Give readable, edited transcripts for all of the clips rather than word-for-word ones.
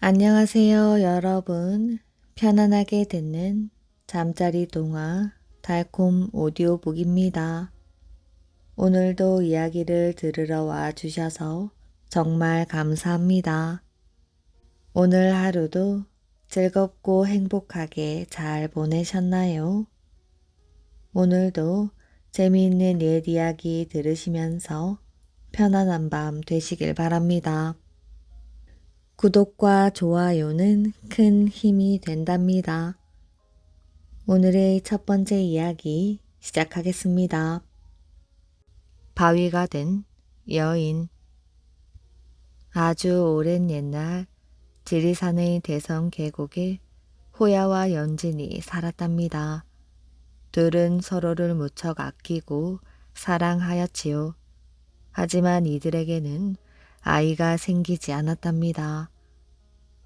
안녕하세요, 여러분. 편안하게 듣는 잠자리 동화 달콤 오디오북입니다. 오늘도 이야기를 들으러 와 주셔서 정말 감사합니다. 오늘 하루도 즐겁고 행복하게 잘 보내셨나요? 오늘도 재미있는 옛 이야기 들으시면서 편안한 밤 되시길 바랍니다. 구독과 좋아요는 큰 힘이 된답니다. 오늘의 첫 번째 이야기 시작하겠습니다. 바위가 된 여인. 아주 오랜 옛날 지리산의 대성 계곡에 호야와 연진이 살았답니다. 둘은 서로를 무척 아끼고 사랑하였지요. 하지만 이들에게는 아이가 생기지 않았답니다.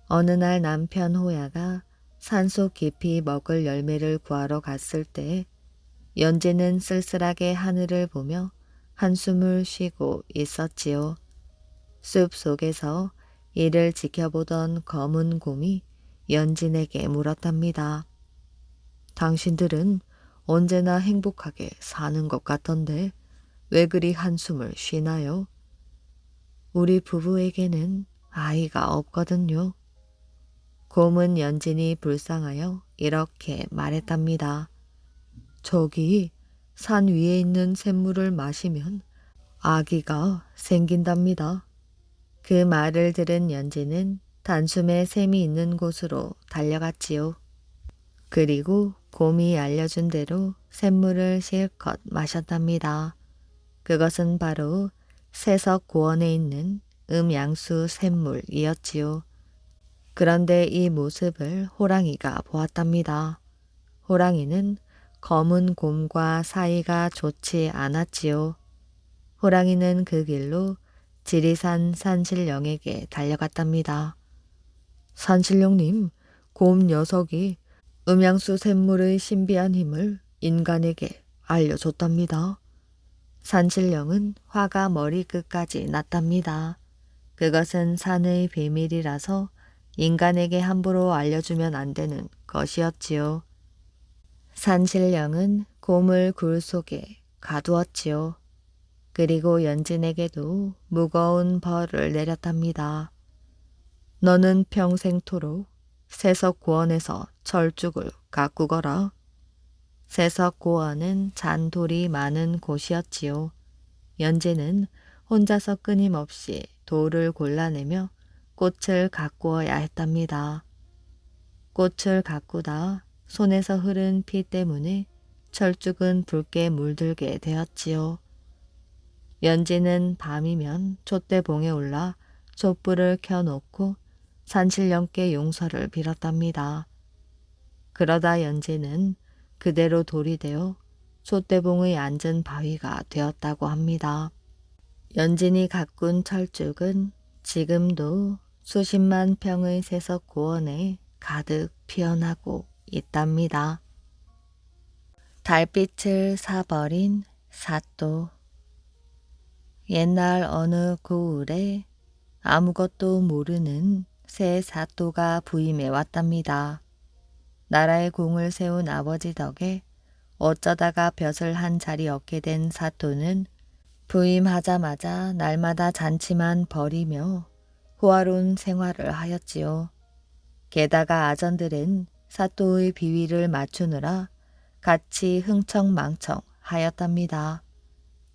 어느 날 남편 호야가 산속 깊이 먹을 열매를 구하러 갔을 때 연재는 쓸쓸하게 하늘을 보며 한숨을 쉬고 있었지요. 숲 속에서 이를 지켜보던 검은 곰이 연진에게 물었답니다. 당신들은 언제나 행복하게 사는 것 같던데 왜 그리 한숨을 쉬나요? 우리 부부에게는 아이가 없거든요. 곰은 연진이 불쌍하여 이렇게 말했답니다. 저기 산 위에 있는 샘물을 마시면 아기가 생긴답니다. 그 말을 들은 연진은 단숨에 샘이 있는 곳으로 달려갔지요. 그리고 곰이 알려준 대로 샘물을 실컷 마셨답니다. 그것은 바로 세석고원에 있는 음양수 샘물이었지요. 그런데 이 모습을 호랑이가 보았답니다. 호랑이는 검은 곰과 사이가 좋지 않았지요. 호랑이는 그 길로 지리산 산신령에게 달려갔답니다. 산신령님, 곰 녀석이 음양수 샘물의 신비한 힘을 인간에게 알려줬답니다. 산신령은 화가 머리끝까지 났답니다. 그것은 산의 비밀이라서 인간에게 함부로 알려주면 안 되는 것이었지요. 산신령은 곰을 굴 속에 가두었지요. 그리고 연진에게도 무거운 벌을 내렸답니다. 너는 평생토록 세석고원에서 철쭉을 가꾸거라. 세석고원은 잔돌이 많은 곳이었지요. 연진은 혼자서 끊임없이 돌을 골라내며 꽃을 가꾸어야 했답니다. 꽃을 가꾸다 손에서 흐른 피 때문에 철쭉은 붉게 물들게 되었지요. 연진은 밤이면 촛대봉에 올라 촛불을 켜놓고 산신령께 용서를 빌었답니다. 그러다 연진은 그대로 돌이 되어 촛대봉의 앉은 바위가 되었다고 합니다. 연진이 가꾼 철쭉은 지금도 수십만 평의 세석 고원에 가득 피어나고 있답니다. 달빛을 사버린 사또. 옛날 어느 고을에 아무것도 모르는 새 사또가 부임해 왔답니다. 나라에 공을 세운 아버지 덕에 어쩌다가 벼슬 한 자리 얻게 된 사또는 부임하자마자 날마다 잔치만 벌이며 호화로운 생활을 하였지요. 게다가 아전들은 사또의 비위를 맞추느라 같이 흥청망청 하였답니다.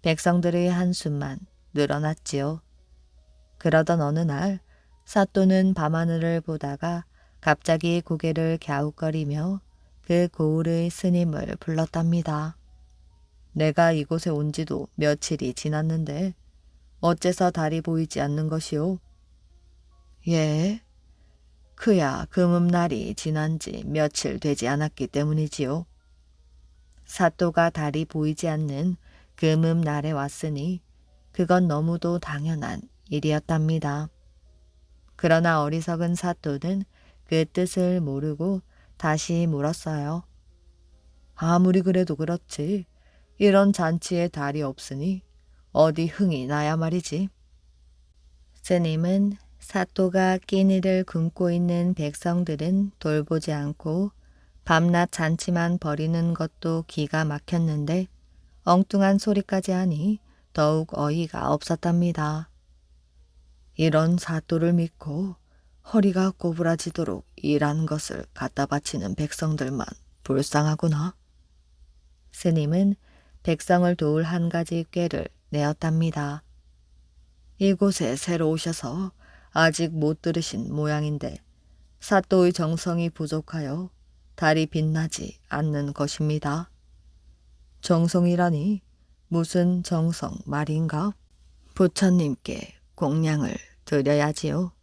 백성들의 한숨만 늘어났지요. 그러던 어느 날 사또는 밤하늘을 보다가 갑자기 고개를 갸웃거리며 그 고을의 스님을 불렀답니다. 내가 이곳에 온 지도 며칠이 지났는데 어째서 달이 보이지 않는 것이오? 예, 그야 금음날이 지난 지 며칠 되지 않았기 때문이지요. 사또가 달이 보이지 않는 금음날에 왔으니 그건 너무도 당연한 일이었답니다. 그러나 어리석은 사또는 그 뜻을 모르고 다시 물었어요. 아무리 그래도 그렇지. 이런 잔치에 달이 없으니 어디 흥이 나야 말이지. 스님은 사또가 끼니를 굶고 있는 백성들은 돌보지 않고 밤낮 잔치만 벌이는 것도 기가 막혔는데 엉뚱한 소리까지 하니 더욱 어이가 없었답니다. 이런 사또를 믿고 허리가 꼬부라지도록 일하는 것을 갖다 바치는 백성들만 불쌍하구나. 스님은 백성을 도울 한 가지 꾀를 내었답니다. 이곳에 새로 오셔서 아직 못 들으신 모양인데 사또의 정성이 부족하여 달이 빛나지 않는 것입니다. 정성이라니 무슨 정성 말인가? 부처님께 공양을 드려야지요.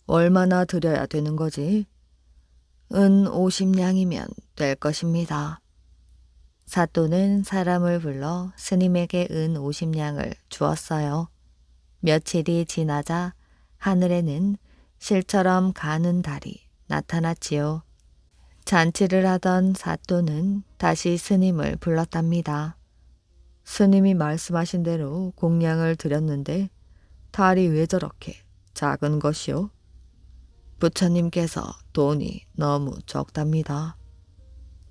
얼마나 드려야 되는 거지? 은 50냥이면 될 것입니다. 사또는 사람을 불러 스님에게 은 50냥을 주었어요. 며칠이 지나자 하늘에는 실처럼 가는 달이 나타났지요. 잔치를 하던 사또는 다시 스님을 불렀답니다. 스님이 말씀하신 대로 공양을 드렸는데 달이 왜 저렇게 작은 것이요? 부처님께서 돈이 너무 적답니다.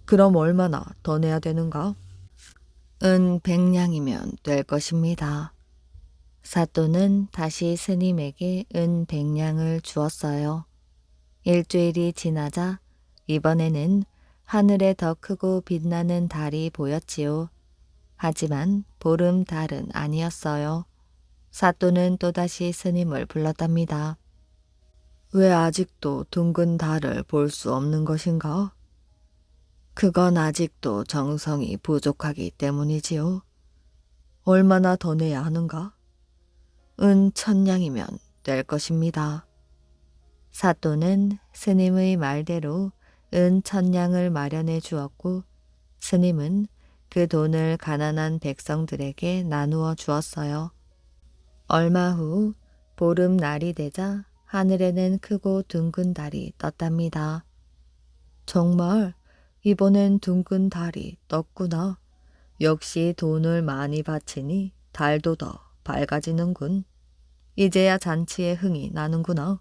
그럼 얼마나 더 내야 되는가? 은 100냥이면 될 것입니다. 사또는 다시 스님에게 은 100냥을 주었어요. 일주일이 지나자 이번에는 하늘에 더 크고 빛나는 달이 보였지요. 하지만 보름달은 아니었어요. 사또는 또다시 스님을 불렀답니다. 왜 아직도 둥근 달을 볼 수 없는 것인가? 그건 아직도 정성이 부족하기 때문이지요. 얼마나 더 내야 하는가? 은 1000냥이면 될 것입니다. 사또는 스님의 말대로 은 1000냥을 마련해 주었고 스님은 그 돈을 가난한 백성들에게 나누어 주었어요. 얼마 후 보름날이 되자 하늘에는 크고 둥근 달이 떴답니다. 정말 이번엔 둥근 달이 떴구나. 역시 돈을 많이 바치니 달도 더 밝아지는군. 이제야 잔치에 흥이 나는구나.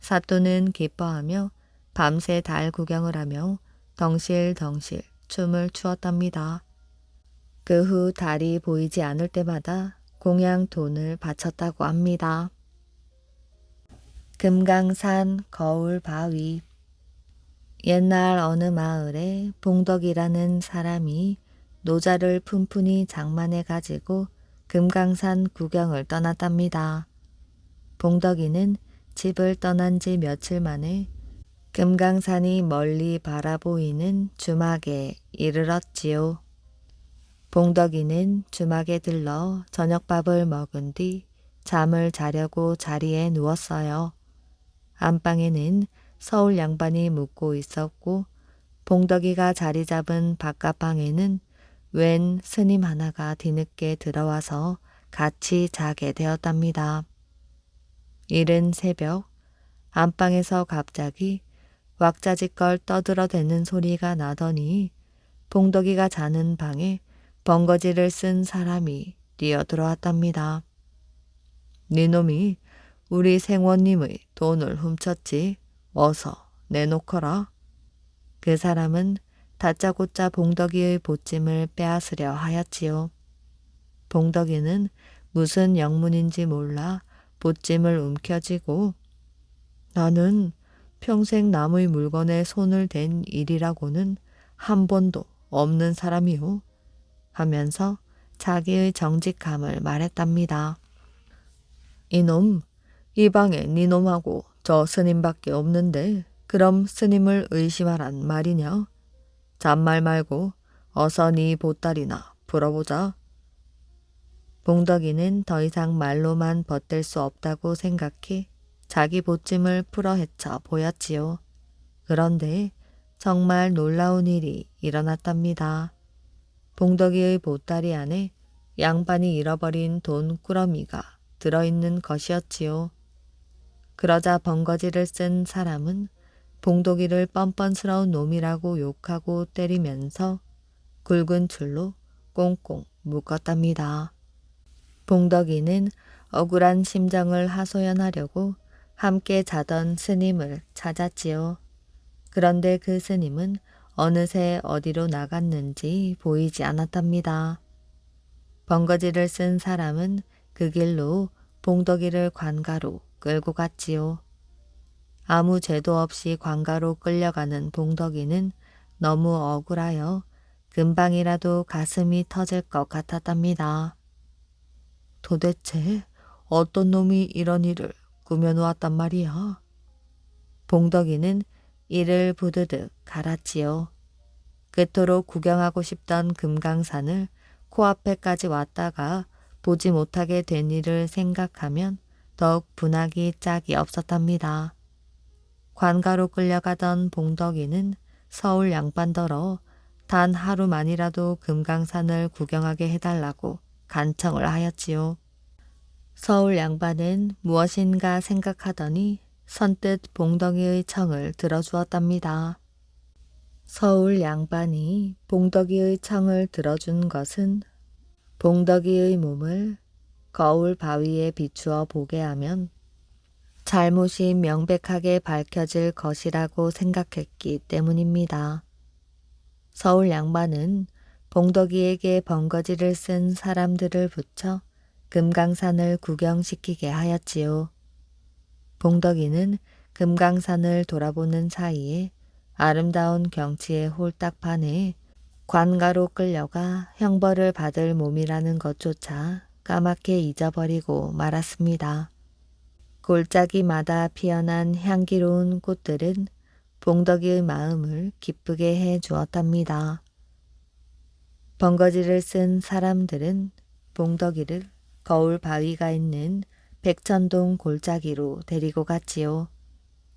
사또는 기뻐하며 밤새 달 구경을 하며 덩실덩실 춤을 추었답니다. 그 후 달이 보이지 않을 때마다 공양 돈을 바쳤다고 합니다. 금강산 거울 바위. 옛날 어느 마을에 봉덕이라는 사람이 노자를 푼푼히 장만해 가지고 금강산 구경을 떠났답니다. 봉덕이는 집을 떠난 지 며칠 만에 금강산이 멀리 바라보이는 주막에 이르렀지요. 봉덕이는 주막에 들러 저녁밥을 먹은 뒤 잠을 자려고 자리에 누웠어요. 안방에는 서울 양반이 묵고 있었고 봉덕이가 자리 잡은 바깥방에는 웬 스님 하나가 뒤늦게 들어와서 같이 자게 되었답니다. 이른 새벽 안방에서 갑자기 왁자지껄 떠들어대는 소리가 나더니 봉덕이가 자는 방에 번거지를 쓴 사람이 뛰어들어왔답니다. 니놈이 우리 생원님의 돈을 훔쳤지. 어서 내놓거라. 그 사람은 다짜고짜 봉덕이의 보찜을 빼앗으려 하였지요. 봉덕이는 무슨 영문인지 몰라 보찜을 움켜쥐고 나는 평생 남의 물건에 손을 댄 일이라고는 한 번도 없는 사람이요. 하면서 자기의 정직함을 말했답니다. 이놈, 이 방에 니놈하고 저 스님밖에 없는데 그럼 스님을 의심하란 말이냐? 잔말 말고 어서 네 보따리나 풀어보자. 봉덕이는 더 이상 말로만 버틸 수 없다고 생각해 자기 보찜을 풀어 헤쳐 보였지요. 그런데 정말 놀라운 일이 일어났답니다. 봉덕이의 보따리 안에 양반이 잃어버린 돈 꾸러미가 들어있는 것이었지요. 그러자 번거지를 쓴 사람은 봉덕이를 뻔뻔스러운 놈이라고 욕하고 때리면서 굵은 줄로 꽁꽁 묶었답니다. 봉덕이는 억울한 심정을 하소연하려고 함께 자던 스님을 찾았지요. 그런데 그 스님은 어느새 어디로 나갔는지 보이지 않았답니다. 번거지를 쓴 사람은 그 길로 봉덕이를 관가로 끌고 갔지요. 아무 죄도 없이 관가로 끌려가는 봉덕이는 너무 억울하여 금방이라도 가슴이 터질 것 같았답니다. 도대체 어떤 놈이 이런 일을 꾸며놓았단 말이야? 봉덕이는 이를 부드득 갈았지요. 그토록 구경하고 싶던 금강산을 코앞에까지 왔다가 보지 못하게 된 일을 생각하면 더욱 분하기 짝이 없었답니다. 관가로 끌려가던 봉덕이는 서울 양반더러 단 하루만이라도 금강산을 구경하게 해달라고 간청을 하였지요. 서울 양반은 무엇인가 생각하더니 선뜻 봉덕이의 청을 들어주었답니다. 서울 양반이 봉덕이의 청을 들어준 것은 봉덕이의 몸을 거울 바위에 비추어 보게 하면 잘못이 명백하게 밝혀질 것이라고 생각했기 때문입니다. 서울 양반은 봉덕이에게 번거지를 쓴 사람들을 붙여 금강산을 구경시키게 하였지요. 봉덕이는 금강산을 돌아보는 사이에 아름다운 경치에 홀딱 반해 관가로 끌려가 형벌을 받을 몸이라는 것조차 까맣게 잊어버리고 말았습니다. 골짜기마다 피어난 향기로운 꽃들은 봉덕이의 마음을 기쁘게 해 주었답니다. 번거지를 쓴 사람들은 봉덕이를 거울 바위가 있는 백천동 골짜기로 데리고 갔지요.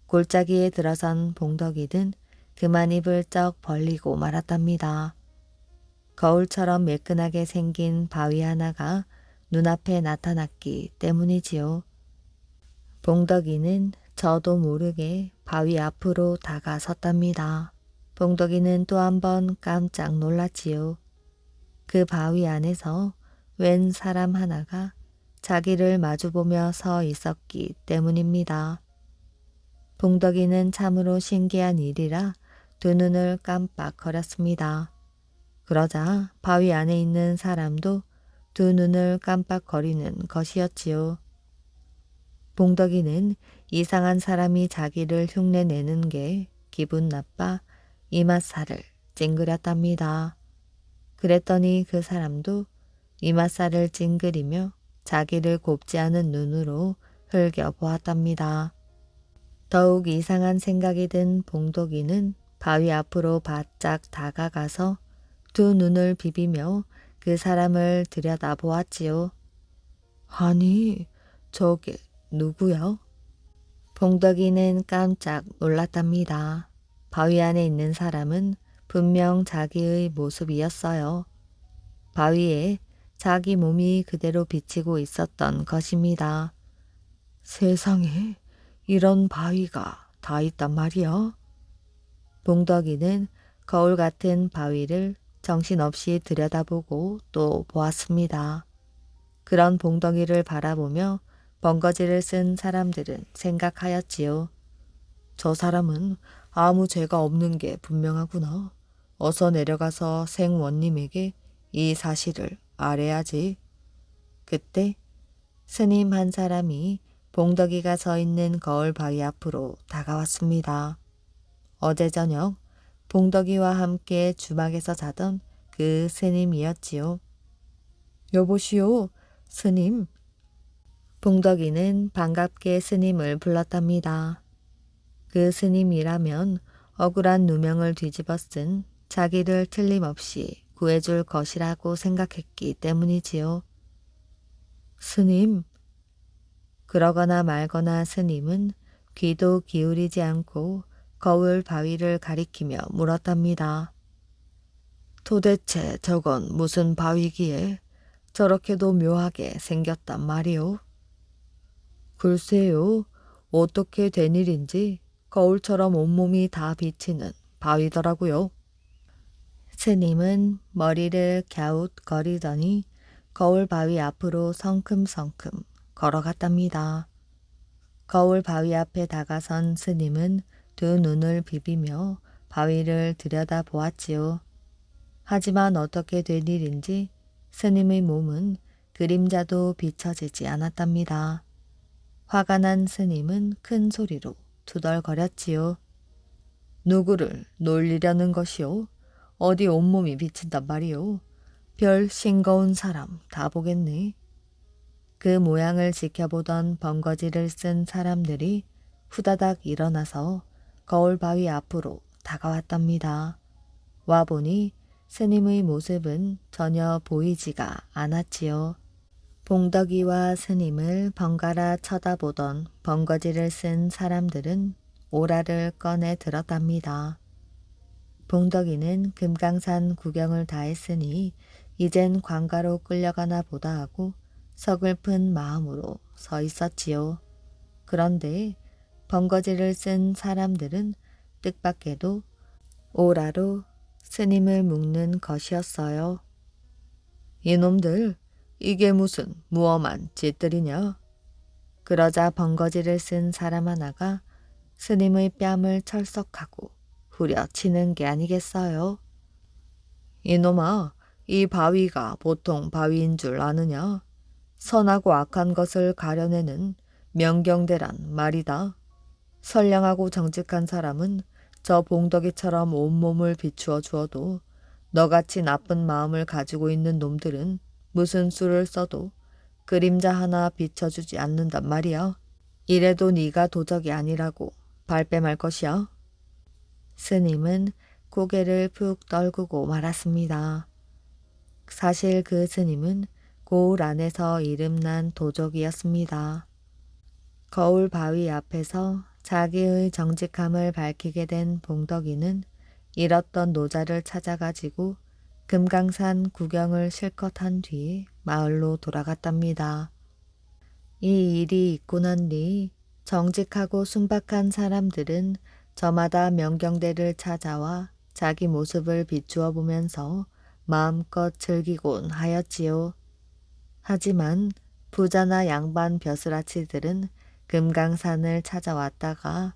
골짜기에 들어선 봉덕이는 그만 입을 쩍 벌리고 말았답니다. 거울처럼 매끈하게 생긴 바위 하나가 눈앞에 나타났기 때문이지요. 봉덕이는 저도 모르게 바위 앞으로 다가섰답니다. 봉덕이는 또 한 번 깜짝 놀랐지요. 그 바위 안에서 웬 사람 하나가 자기를 마주보며 서 있었기 때문입니다. 봉덕이는 참으로 신기한 일이라 두 눈을 깜빡거렸습니다. 그러자 바위 안에 있는 사람도 두 눈을 깜빡거리는 것이었지요. 봉덕이는 이상한 사람이 자기를 흉내내는 게 기분 나빠 이맛살을 찡그렸답니다. 그랬더니 그 사람도 이맛살을 찡그리며 자기를 곱지 않은 눈으로 흘겨보았답니다. 더욱 이상한 생각이 든 봉덕이는 바위 앞으로 바짝 다가가서 두 눈을 비비며 그 사람을 들여다보았지요. 아니, 저게 누구야? 봉덕이는 깜짝 놀랐답니다. 바위 안에 있는 사람은 분명 자기의 모습이었어요. 바위에 자기 몸이 그대로 비치고 있었던 것입니다. 세상에 이런 바위가 다 있단 말이야? 봉덕이는 거울 같은 바위를 정신없이 들여다보고 또 보았습니다. 그런 봉덕이를 바라보며 번거지를 쓴 사람들은 생각하였지요. 저 사람은 아무 죄가 없는 게 분명하구나. 어서 내려가서 생원님에게 이 사실을 아뢰야지. 그때 스님 한 사람이 봉덕이가 서 있는 거울 바위 앞으로 다가왔습니다. 어제 저녁 봉덕이와 함께 주막에서 자던 그 스님이었지요. 여보시오, 스님. 봉덕이는 반갑게 스님을 불렀답니다. 그 스님이라면 억울한 누명을 뒤집어 쓴 자기를 틀림없이 구해줄 것이라고 생각했기 때문이지요. 스님. 그러거나 말거나 스님은 귀도 기울이지 않고 거울 바위를 가리키며 물었답니다. 도대체 저건 무슨 바위기에 저렇게도 묘하게 생겼단 말이오? 글쎄요, 어떻게 된 일인지 거울처럼 온몸이 다 비치는 바위더라고요. 스님은 머리를 갸웃거리더니 거울 바위 앞으로 성큼성큼 걸어갔답니다. 거울 바위 앞에 다가선 스님은 두 눈을 비비며 바위를 들여다 보았지요. 하지만 어떻게 된 일인지 스님의 몸은 그림자도 비춰지지 않았답니다. 화가 난 스님은 큰 소리로 투덜거렸지요. 누구를 놀리려는 것이오? 어디 온몸이 비친단 말이오? 별 싱거운 사람 다 보겠네. 그 모양을 지켜보던 번거지를 쓴 사람들이 후다닥 일어나서 거울 바위 앞으로 다가왔답니다. 와보니 스님의 모습은 전혀 보이지가 않았지요. 봉덕이와 스님을 번갈아 쳐다보던 번거지를 쓴 사람들은 오라를 꺼내 들었답니다. 봉덕이는 금강산 구경을 다 했으니 이젠 관가로 끌려가나 보다 하고 서글픈 마음으로 서 있었지요. 그런데 번거지를 쓴 사람들은 뜻밖에도 오라로 스님을 묶는 것이었어요. 이놈들, 이게 무슨 무엄한 짓들이냐? 그러자 번거지를 쓴 사람 하나가 스님의 뺨을 철썩하고 후려치는 게 아니겠어요? 이놈아, 이 바위가 보통 바위인 줄 아느냐? 선하고 악한 것을 가려내는 명경대란 말이다. 선량하고 정직한 사람은 저 봉덕이처럼 온몸을 비추어 주어도 너같이 나쁜 마음을 가지고 있는 놈들은 무슨 수를 써도 그림자 하나 비춰주지 않는단 말이야. 이래도 네가 도적이 아니라고 발뺌할 것이야. 스님은 고개를 푹 떨구고 말았습니다. 사실 그 스님은 고을 안에서 이름난 도적이었습니다. 거울 바위 앞에서 자기의 정직함을 밝히게 된 봉덕이는 잃었던 노자를 찾아가지고 금강산 구경을 실컷 한 뒤 마을로 돌아갔답니다. 이 일이 있고 난 뒤 정직하고 순박한 사람들은 저마다 명경대를 찾아와 자기 모습을 비추어 보면서 마음껏 즐기곤 하였지요. 하지만 부자나 양반 벼슬아치들은 금강산을 찾아왔다가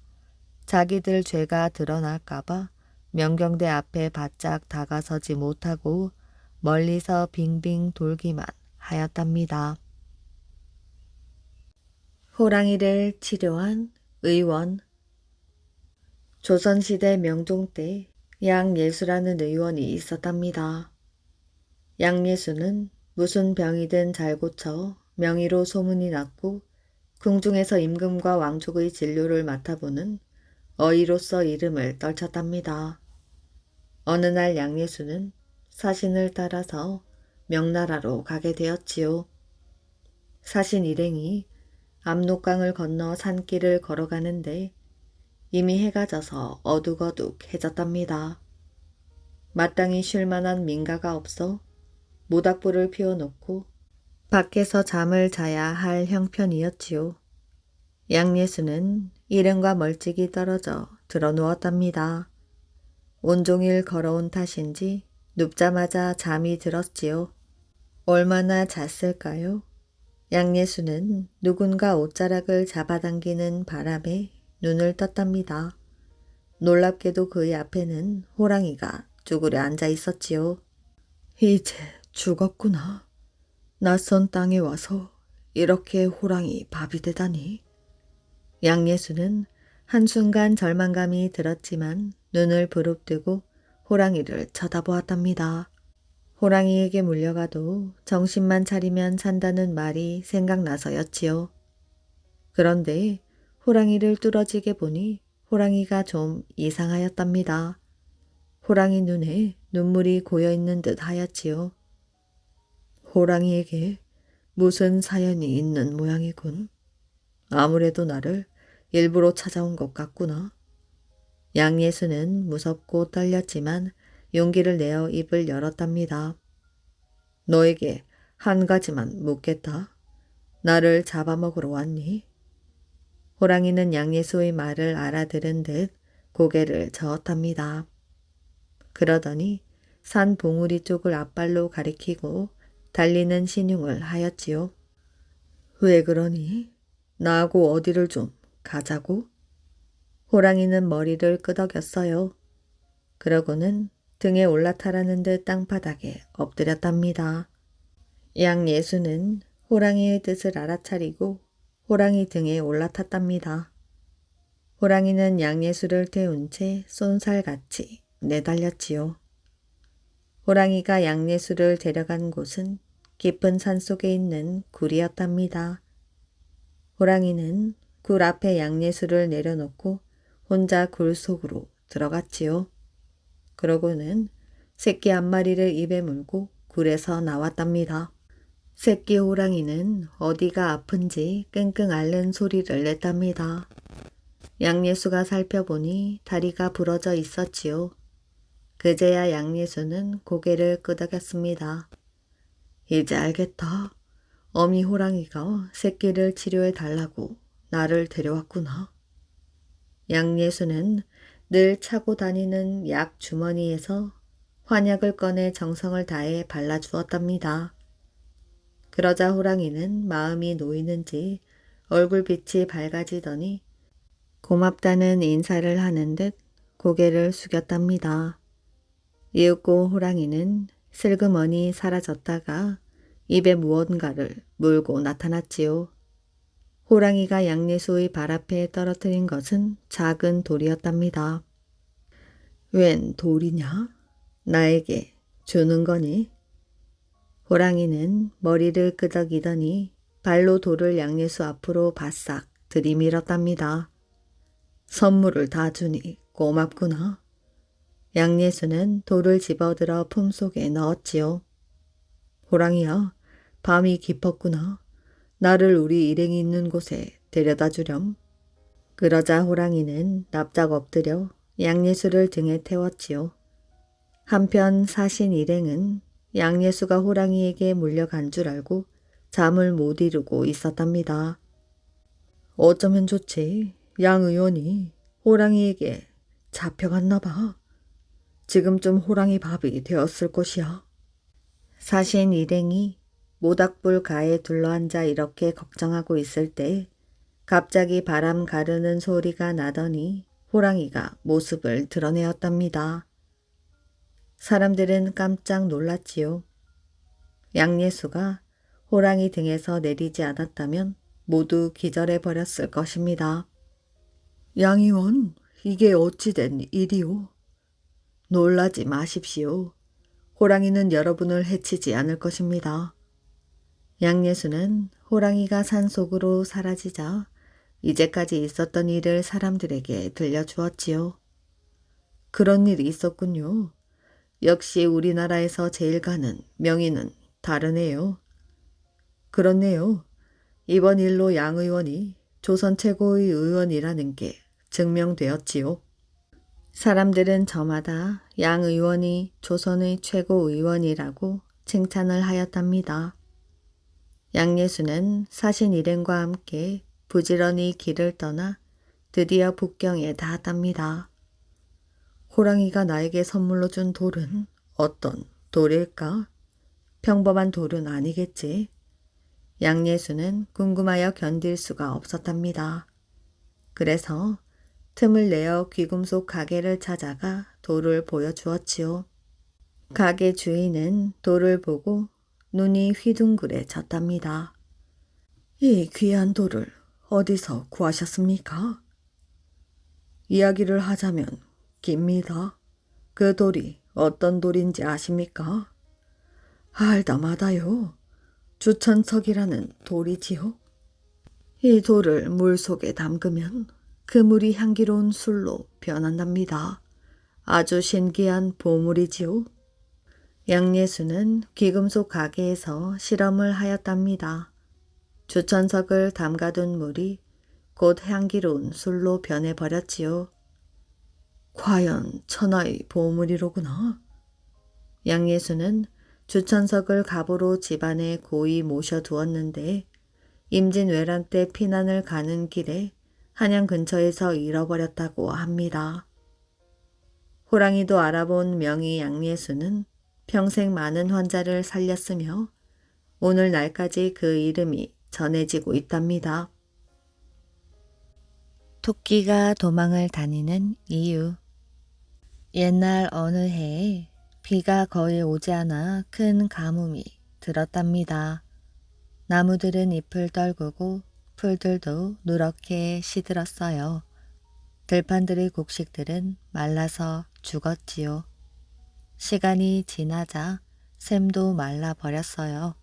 자기들 죄가 드러날까봐 명경대 앞에 바짝 다가서지 못하고 멀리서 빙빙 돌기만 하였답니다. 호랑이를 치료한 의원. 조선시대 명종 때 양예수라는 의원이 있었답니다. 양예수는 무슨 병이든 잘 고쳐 명의로 소문이 났고 궁중에서 임금과 왕족의 진료를 맡아보는 어이로서 이름을 떨쳤답니다. 어느 날 양예수는 사신을 따라서 명나라로 가게 되었지요. 사신 일행이 압록강을 건너 산길을 걸어가는데 이미 해가 져서 어둑어둑해졌답니다. 마땅히 쉴 만한 민가가 없어 모닥불을 피워놓고 밖에서 잠을 자야 할 형편이었지요. 양예수는 일행과 멀찍이 떨어져 들어 누웠답니다. 온종일 걸어온 탓인지 눕자마자 잠이 들었지요. 얼마나 잤을까요? 양예수는 누군가 옷자락을 잡아당기는 바람에 눈을 떴답니다. 놀랍게도 그의 앞에는 호랑이가 쭈그려 앉아 있었지요. 이제 죽었구나. 낯선 땅에 와서 이렇게 호랑이 밥이 되다니. 양예수는 한순간 절망감이 들었지만 눈을 부릅뜨고 호랑이를 쳐다보았답니다. 호랑이에게 물려가도 정신만 차리면 산다는 말이 생각나서였지요. 그런데 호랑이를 뚫어지게 보니 호랑이가 좀 이상하였답니다. 호랑이 눈에 눈물이 고여있는 듯 하였지요. 호랑이에게 무슨 사연이 있는 모양이군. 아무래도 나를 일부러 찾아온 것 같구나. 양예수는 무섭고 떨렸지만 용기를 내어 입을 열었답니다. 너에게 한 가지만 묻겠다. 나를 잡아먹으러 왔니? 호랑이는 양예수의 말을 알아들은 듯 고개를 저었답니다. 그러더니 산 봉우리 쪽을 앞발로 가리키고 달리는 신용을 하였지요. 왜 그러니? 나하고 어디를 좀 가자고? 호랑이는 머리를 끄덕였어요. 그러고는 등에 올라타라는 듯 땅바닥에 엎드렸답니다. 양예수는 호랑이의 뜻을 알아차리고 호랑이 등에 올라탔답니다. 호랑이는 양예수를 태운 채 쏜살같이 내달렸지요. 호랑이가 양예수를 데려간 곳은 깊은 산속에 있는 굴이었답니다. 호랑이는 굴 앞에 양예수를 내려놓고 혼자 굴 속으로 들어갔지요. 그러고는 새끼 한 마리를 입에 물고 굴에서 나왔답니다. 새끼 호랑이는 어디가 아픈지 끙끙 앓는 소리를 냈답니다. 양예수가 살펴보니 다리가 부러져 있었지요. 그제야 양예수는 고개를 끄덕였습니다. 이제 알겠다. 어미 호랑이가 새끼를 치료해 달라고 나를 데려왔구나. 양예수는 늘 차고 다니는 약 주머니에서 환약을 꺼내 정성을 다해 발라주었답니다. 그러자 호랑이는 마음이 놓이는지 얼굴빛이 밝아지더니 고맙다는 인사를 하는 듯 고개를 숙였답니다. 이윽고 호랑이는 슬그머니 사라졌다가 입에 무언가를 물고 나타났지요. 호랑이가 양예수의 발 앞에 떨어뜨린 것은 작은 돌이었답니다. 웬 돌이냐? 나에게 주는 거니? 호랑이는 머리를 끄덕이더니 발로 돌을 양예수 앞으로 바싹 들이밀었답니다. 선물을 다 주니 고맙구나. 양예수는 돌을 집어들어 품속에 넣었지요. 호랑이야, 밤이 깊었구나. 나를 우리 일행이 있는 곳에 데려다 주렴. 그러자 호랑이는 납작 엎드려 양예수를 등에 태웠지요. 한편 사신 일행은 양예수가 호랑이에게 물려간 줄 알고 잠을 못 이루고 있었답니다. 어쩌면 좋지. 양 의원이 호랑이에게 잡혀갔나 봐. 지금쯤 호랑이 밥이 되었을 것이야. 사신 일행이 모닥불 가에 둘러앉아 이렇게 걱정하고 있을 때 갑자기 바람 가르는 소리가 나더니 호랑이가 모습을 드러내었답니다. 사람들은 깜짝 놀랐지요. 양예수가 호랑이 등에서 내리지 않았다면 모두 기절해 버렸을 것입니다. 양의원, 이게 어찌된 일이오? 놀라지 마십시오. 호랑이는 여러분을 해치지 않을 것입니다. 양예수는 호랑이가 산속으로 사라지자 이제까지 있었던 일을 사람들에게 들려주었지요. 그런 일이 있었군요. 역시 우리나라에서 제일 가는 명의는 다르네요. 그렇네요. 이번 일로 양 의원이 조선 최고의 의원이라는 게 증명되었지요. 사람들은 저마다 양 의원이 조선의 최고 의원이라고 칭찬을 하였답니다. 양예수는 사신 일행과 함께 부지런히 길을 떠나 드디어 북경에 닿았답니다. 호랑이가 나에게 선물로 준 돌은 어떤 돌일까? 평범한 돌은 아니겠지. 양예수는 궁금하여 견딜 수가 없었답니다. 그래서 틈을 내어 귀금속 가게를 찾아가 돌을 보여주었지요. 가게 주인은 돌을 보고 눈이 휘둥그레졌답니다. 이 귀한 돌을 어디서 구하셨습니까? 이야기를 하자면 깁니다. 그 돌이 어떤 돌인지 아십니까? 알다마다요. 주천석이라는 돌이지요. 이 돌을 물 속에 담그면 그 물이 향기로운 술로 변한답니다. 아주 신기한 보물이지요. 양예수는 귀금속 가게에서 실험을 하였답니다. 주천석을 담가둔 물이 곧 향기로운 술로 변해버렸지요. 과연 천하의 보물이로구나. 양예수는 주천석을 갑으로 집안에 고이 모셔두었는데 임진왜란 때 피난을 가는 길에 한양 근처에서 잃어버렸다고 합니다. 호랑이도 알아본 명의 양예수는 평생 많은 환자를 살렸으며 오늘날까지 그 이름이 전해지고 있답니다. 토끼가 도망을 다니는 이유. 옛날 어느 해에 비가 거의 오지 않아 큰 가뭄이 들었답니다. 나무들은 잎을 떨구고 풀들도 누렇게 시들었어요. 들판들의 곡식들은 말라서 죽었지요. 시간이 지나자 샘도 말라버렸어요.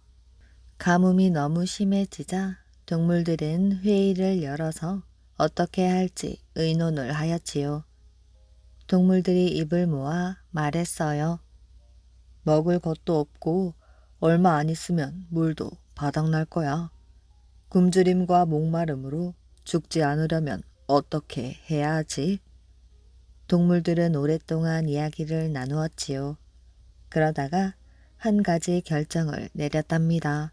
가뭄이 너무 심해지자 동물들은 회의를 열어서 어떻게 할지 의논을 하였지요. 동물들이 입을 모아 말했어요. 먹을 것도 없고 얼마 안 있으면 물도 바닥날 거야. 굶주림과 목마름으로 죽지 않으려면 어떻게 해야 하지? 동물들은 오랫동안 이야기를 나누었지요. 그러다가 한 가지 결정을 내렸답니다.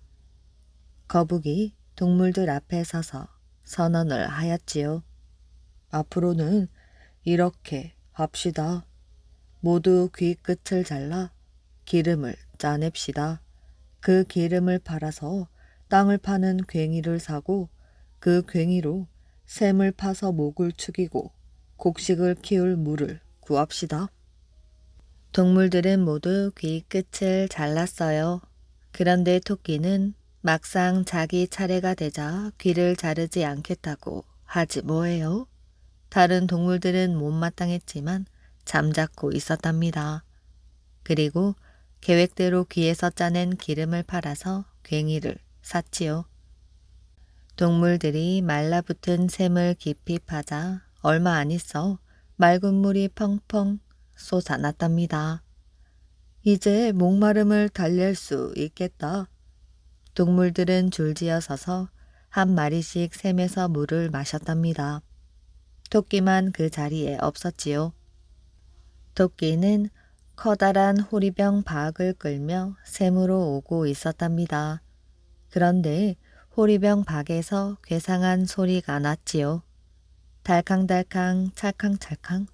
거북이 동물들 앞에 서서 선언을 하였지요. 앞으로는 이렇게 합시다. 모두 귀 끝을 잘라 기름을 짜냅시다. 그 기름을 팔아서 땅을 파는 괭이를 사고 그 괭이로 샘을 파서 목을 축이고 곡식을 키울 물을 구합시다. 동물들은 모두 귀 끝을 잘랐어요. 그런데 토끼는 막상 자기 차례가 되자 귀를 자르지 않겠다고 하지 뭐예요? 다른 동물들은 못마땅했지만 잠자코 있었답니다. 그리고 계획대로 귀에서 짜낸 기름을 팔아서 괭이를 샀지요. 동물들이 말라붙은 샘을 깊이 파자 얼마 안 있어 맑은 물이 펑펑 솟아났답니다. 이제 목마름을 달랠 수 있겠다. 동물들은 줄지어 서서 한 마리씩 샘에서 물을 마셨답니다. 토끼만 그 자리에 없었지요. 토끼는 커다란 호리병 바악을 끌며 샘으로 오고 있었답니다. 그런데 호리병 박에서 괴상한 소리가 났지요. 달캉달캉 찰캉찰캉.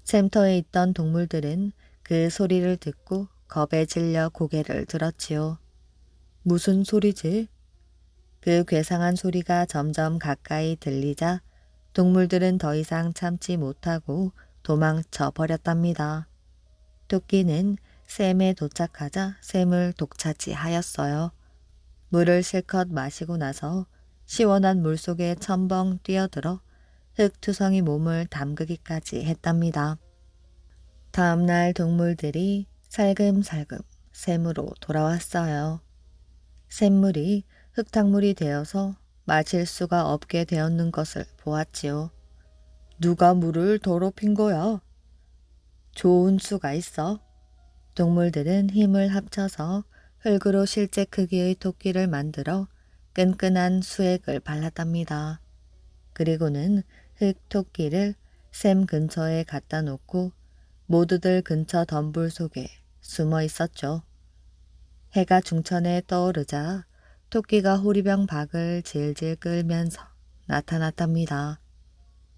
샘터에 있던 동물들은 그 소리를 듣고 겁에 질려 고개를 들었지요. 무슨 소리지? 그 괴상한 소리가 점점 가까이 들리자 동물들은 더 이상 참지 못하고 도망쳐 버렸답니다. 토끼는 샘에 도착하자 샘을 독차지하였어요. 물을 실컷 마시고 나서 시원한 물속에 첨벙 뛰어들어 흙투성이 몸을 담그기까지 했답니다. 다음날 동물들이 살금살금 샘으로 돌아왔어요. 샘물이 흙탕물이 되어서 마실 수가 없게 되었는 것을 보았지요. 누가 물을 더럽힌 거야? 좋은 수가 있어. 동물들은 힘을 합쳐서 흙으로 실제 크기의 토끼를 만들어 끈끈한 수액을 발랐답니다. 그리고는 흙토끼를 샘 근처에 갖다 놓고 모두들 근처 덤불 속에 숨어 있었죠. 해가 중천에 떠오르자 토끼가 호리병 박을 질질 끌면서 나타났답니다.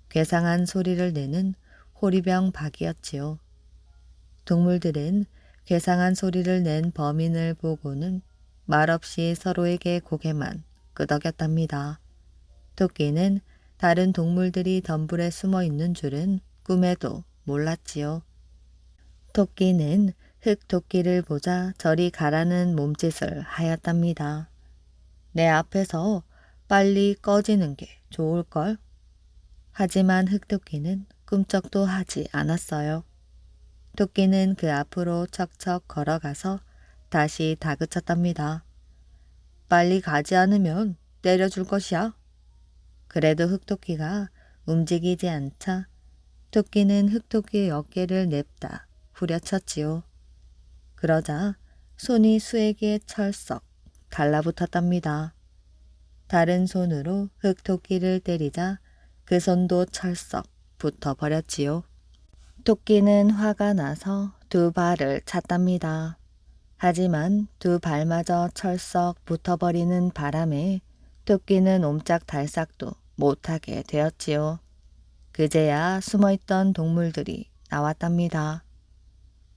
괴상한 소리를 내는 호리병 박이었지요. 동물들은 괴상한 소리를 낸 범인을 보고는 말없이 서로에게 고개만 끄덕였답니다. 토끼는 다른 동물들이 덤불에 숨어 있는 줄은 꿈에도 몰랐지요. 토끼는 흙토끼를 보자 저리 가라는 몸짓을 하였답니다. 내 앞에서 빨리 꺼지는 게 좋을걸? 하지만 흙토끼는 꿈쩍도 하지 않았어요. 토끼는 그 앞으로 척척 걸어가서 다시 다그쳤답니다. 빨리 가지 않으면 때려줄 것이야. 그래도 흙토끼가 움직이지 않자 토끼는 흙토끼의 어깨를 냅다 후려쳤지요. 그러자 손이 수에게 철썩 달라붙었답니다. 다른 손으로 흙토끼를 때리자 그 손도 철썩 붙어버렸지요. 토끼는 화가 나서 두 발을 찼답니다. 하지만 두 발마저 철썩 붙어버리는 바람에 토끼는 옴짝달싹도 못하게 되었지요. 그제야 숨어있던 동물들이 나왔답니다.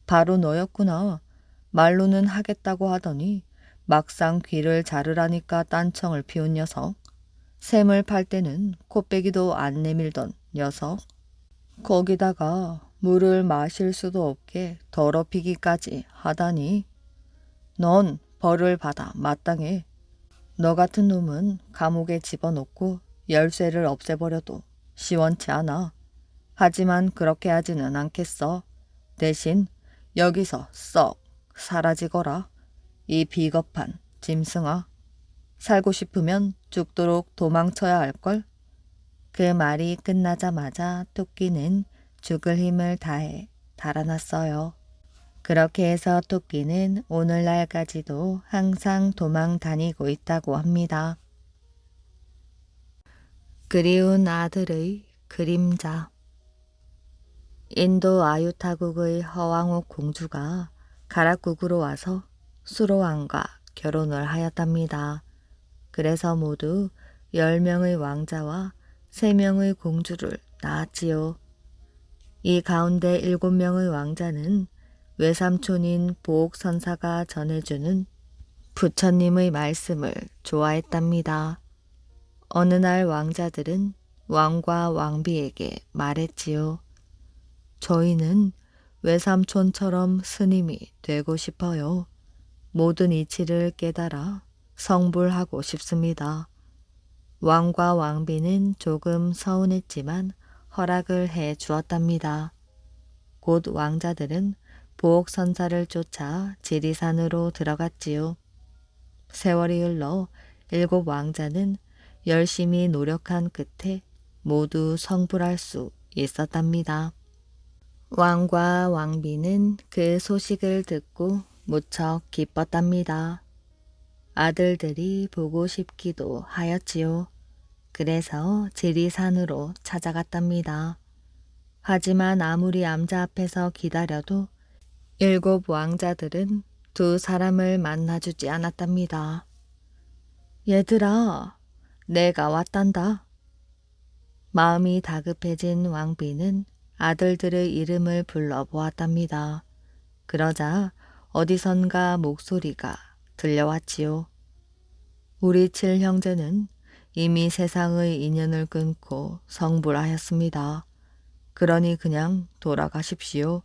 바로 너였구나. 말로는 하겠다고 하더니 막상 귀를 자르라니까 딴청을 피운 녀석. 샘을 팔 때는 코빼기도 안 내밀던 녀석. 거기다가 물을 마실 수도 없게 더럽히기까지 하다니. 넌 벌을 받아 마땅해. 너 같은 놈은 감옥에 집어넣고 열쇠를 없애버려도 시원치 않아. 하지만 그렇게 하지는 않겠어. 대신 여기서 썩 사라지거라. 이 비겁한 짐승아. 살고 싶으면 죽도록 도망쳐야 할걸. 그 말이 끝나자마자 토끼는 죽을 힘을 다해 달아났어요. 그렇게 해서 토끼는 오늘날까지도 항상 도망 다니고 있다고 합니다. 그리운 아들의 그림자. 인도 아유타국의 허왕옥 공주가 가락국으로 와서 수로왕과 결혼을 하였답니다. 그래서 모두 10명의 왕자와 3명의 공주를 낳았지요. 이 가운데 7명의 왕자는 외삼촌인 보옥선사가 전해주는 부처님의 말씀을 좋아했답니다. 어느 날 왕자들은 왕과 왕비에게 말했지요. 저희는 외삼촌처럼 스님이 되고 싶어요. 모든 이치를 깨달아 성불하고 싶습니다. 왕과 왕비는 조금 서운했지만 허락을 해 주었답니다. 곧 왕자들은 보옥선사를 쫓아 지리산으로 들어갔지요. 세월이 흘러 7 왕자는 열심히 노력한 끝에 모두 성불할 수 있었답니다. 왕과 왕비는 그 소식을 듣고 무척 기뻤답니다. 아들들이 보고 싶기도 하였지요. 그래서 지리산으로 찾아갔답니다. 하지만 아무리 암자 앞에서 기다려도 7 왕자들은 2 사람을 만나주지 않았답니다. 얘들아, 내가 왔단다. 마음이 다급해진 왕비는 아들들의 이름을 불러보았답니다. 그러자 어디선가 목소리가 들려왔지요. 우리 7형제는 이미 세상의 인연을 끊고 성불하였습니다. 그러니 그냥 돌아가십시오.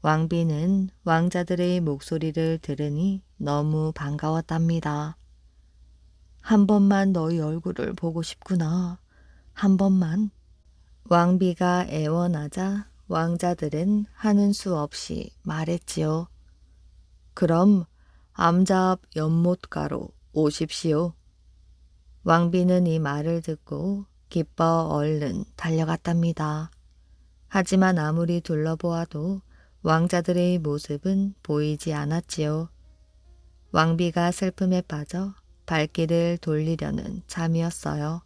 왕비는 왕자들의 목소리를 들으니 너무 반가웠답니다. 한 번만 너희 얼굴을 보고 싶구나. 한 번만. 왕비가 애원하자 왕자들은 하는 수 없이 말했지요. 그럼 암자 앞 연못가로 오십시오. 왕비는 이 말을 듣고 기뻐 얼른 달려갔답니다. 하지만 아무리 둘러보아도 왕자들의 모습은 보이지 않았지요. 왕비가 슬픔에 빠져 발길을 돌리려는 참이었어요.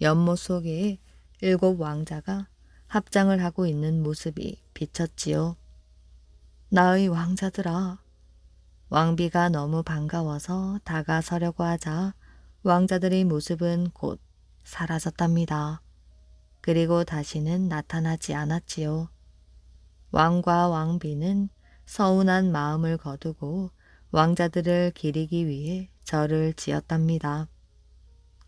연못 속에 7 왕자가 합장을 하고 있는 모습이 비쳤지요. 나의 왕자들아. 왕비가 너무 반가워서 다가서려고 하자 왕자들의 모습은 곧 사라졌답니다. 그리고 다시는 나타나지 않았지요. 왕과 왕비는 서운한 마음을 거두고 왕자들을 기리기 위해 절을 지었답니다.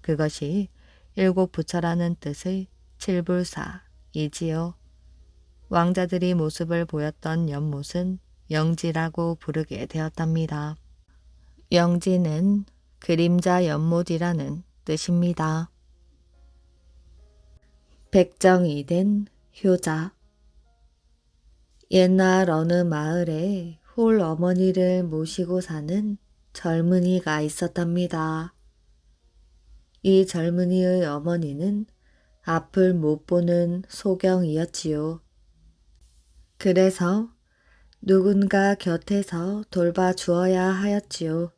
그것이 7 부처라는 뜻의 칠불사이지요. 왕자들이 모습을 보였던 연못은 영지라고 부르게 되었답니다. 영지는 그림자 연못이라는 뜻입니다. 백정이 된 효자. 옛날 어느 마을에 홀 어머니를 모시고 사는 젊은이가 있었답니다. 이 젊은이의 어머니는 앞을 못 보는 소경이었지요. 그래서 누군가 곁에서 돌봐주어야 하였지요.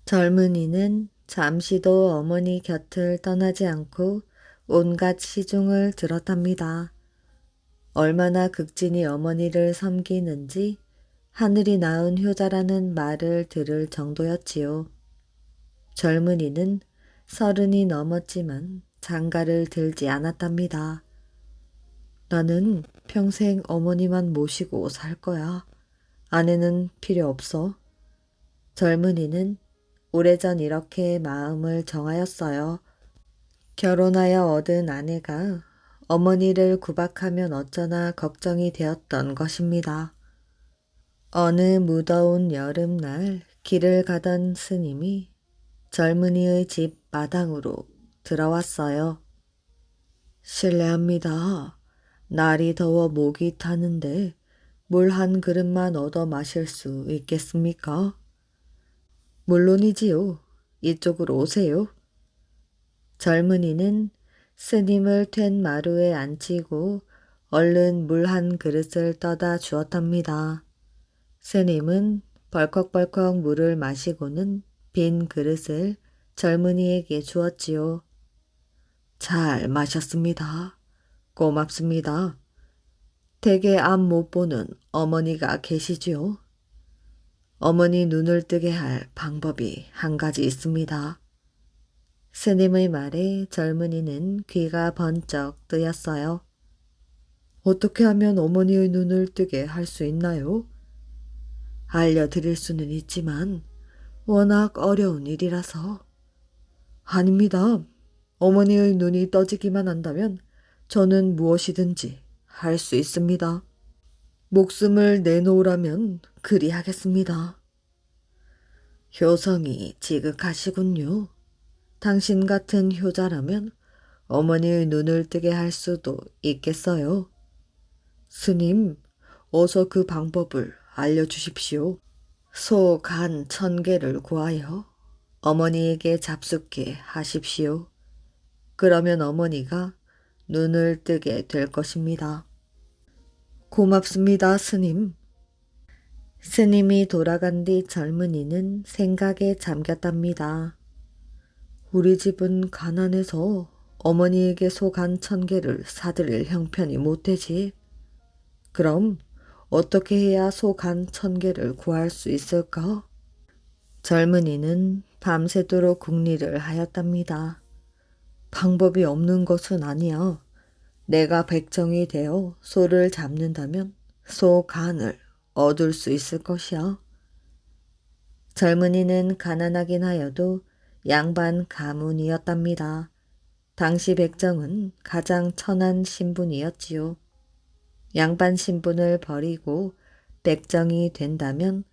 젊은이는 잠시도 어머니 곁을 떠나지 않고 온갖 시중을 들었답니다. 얼마나 극진히 어머니를 섬기는지 하늘이 낳은 효자라는 말을 들을 정도였지요. 젊은이는 30이 넘었지만 장가를 들지 않았답니다. 나는 평생 어머니만 모시고 살 거야. 아내는 필요 없어. 젊은이는 오래전 이렇게 마음을 정하였어요. 결혼하여 얻은 아내가 어머니를 구박하면 어쩌나 걱정이 되었던 것입니다. 어느 무더운 여름날 길을 가던 스님이 젊은이의 집 마당으로 들어왔어요. 실례합니다. 날이 더워 목이 타는데 물 한 그릇만 얻어 마실 수 있겠습니까? 물론이지요. 이쪽으로 오세요. 젊은이는 스님을 된 마루에 앉히고 얼른 물 한 그릇을 떠다 주었답니다. 스님은 벌컥벌컥 물을 마시고는 빈 그릇을 젊은이에게 주었지요. 잘 마셨습니다. 고맙습니다. 댁에 앞 못 보는 어머니가 계시지요? 어머니 눈을 뜨게 할 방법이 한 가지 있습니다. 스님의 말에 젊은이는 귀가 번쩍 뜨였어요. 어떻게 하면 어머니의 눈을 뜨게 할 수 있나요? 알려드릴 수는 있지만 워낙 어려운 일이라서. 아닙니다. 어머니의 눈이 떠지기만 한다면 저는 무엇이든지 할 수 있습니다. 목숨을 내놓으라면 그리하겠습니다. 효성이 지극하시군요. 당신 같은 효자라면 어머니의 눈을 뜨게 할 수도 있겠어요. 스님, 어서 그 방법을 알려주십시오. 소 간 1000개를 구하여 어머니에게 잡숫게 하십시오. 그러면 어머니가 눈을 뜨게 될 것입니다. 고맙습니다, 스님. 스님이 돌아간 뒤 젊은이는 생각에 잠겼답니다. 우리 집은 가난해서 어머니에게 소 간 1000개를 사드릴 형편이 못 되지. 그럼 어떻게 해야 소 간 1000개를 구할 수 있을까? 젊은이는 밤새도록 궁리를 하였답니다. 방법이 없는 것은 아니야. 내가 백정이 되어 소를 잡는다면 소 간을 얻을 수 있을 것이야. 젊은이는 가난하긴 하여도 양반 가문이었답니다. 당시 백정은 가장 천한 신분이었지요. 양반 신분을 버리고 백정이 된다면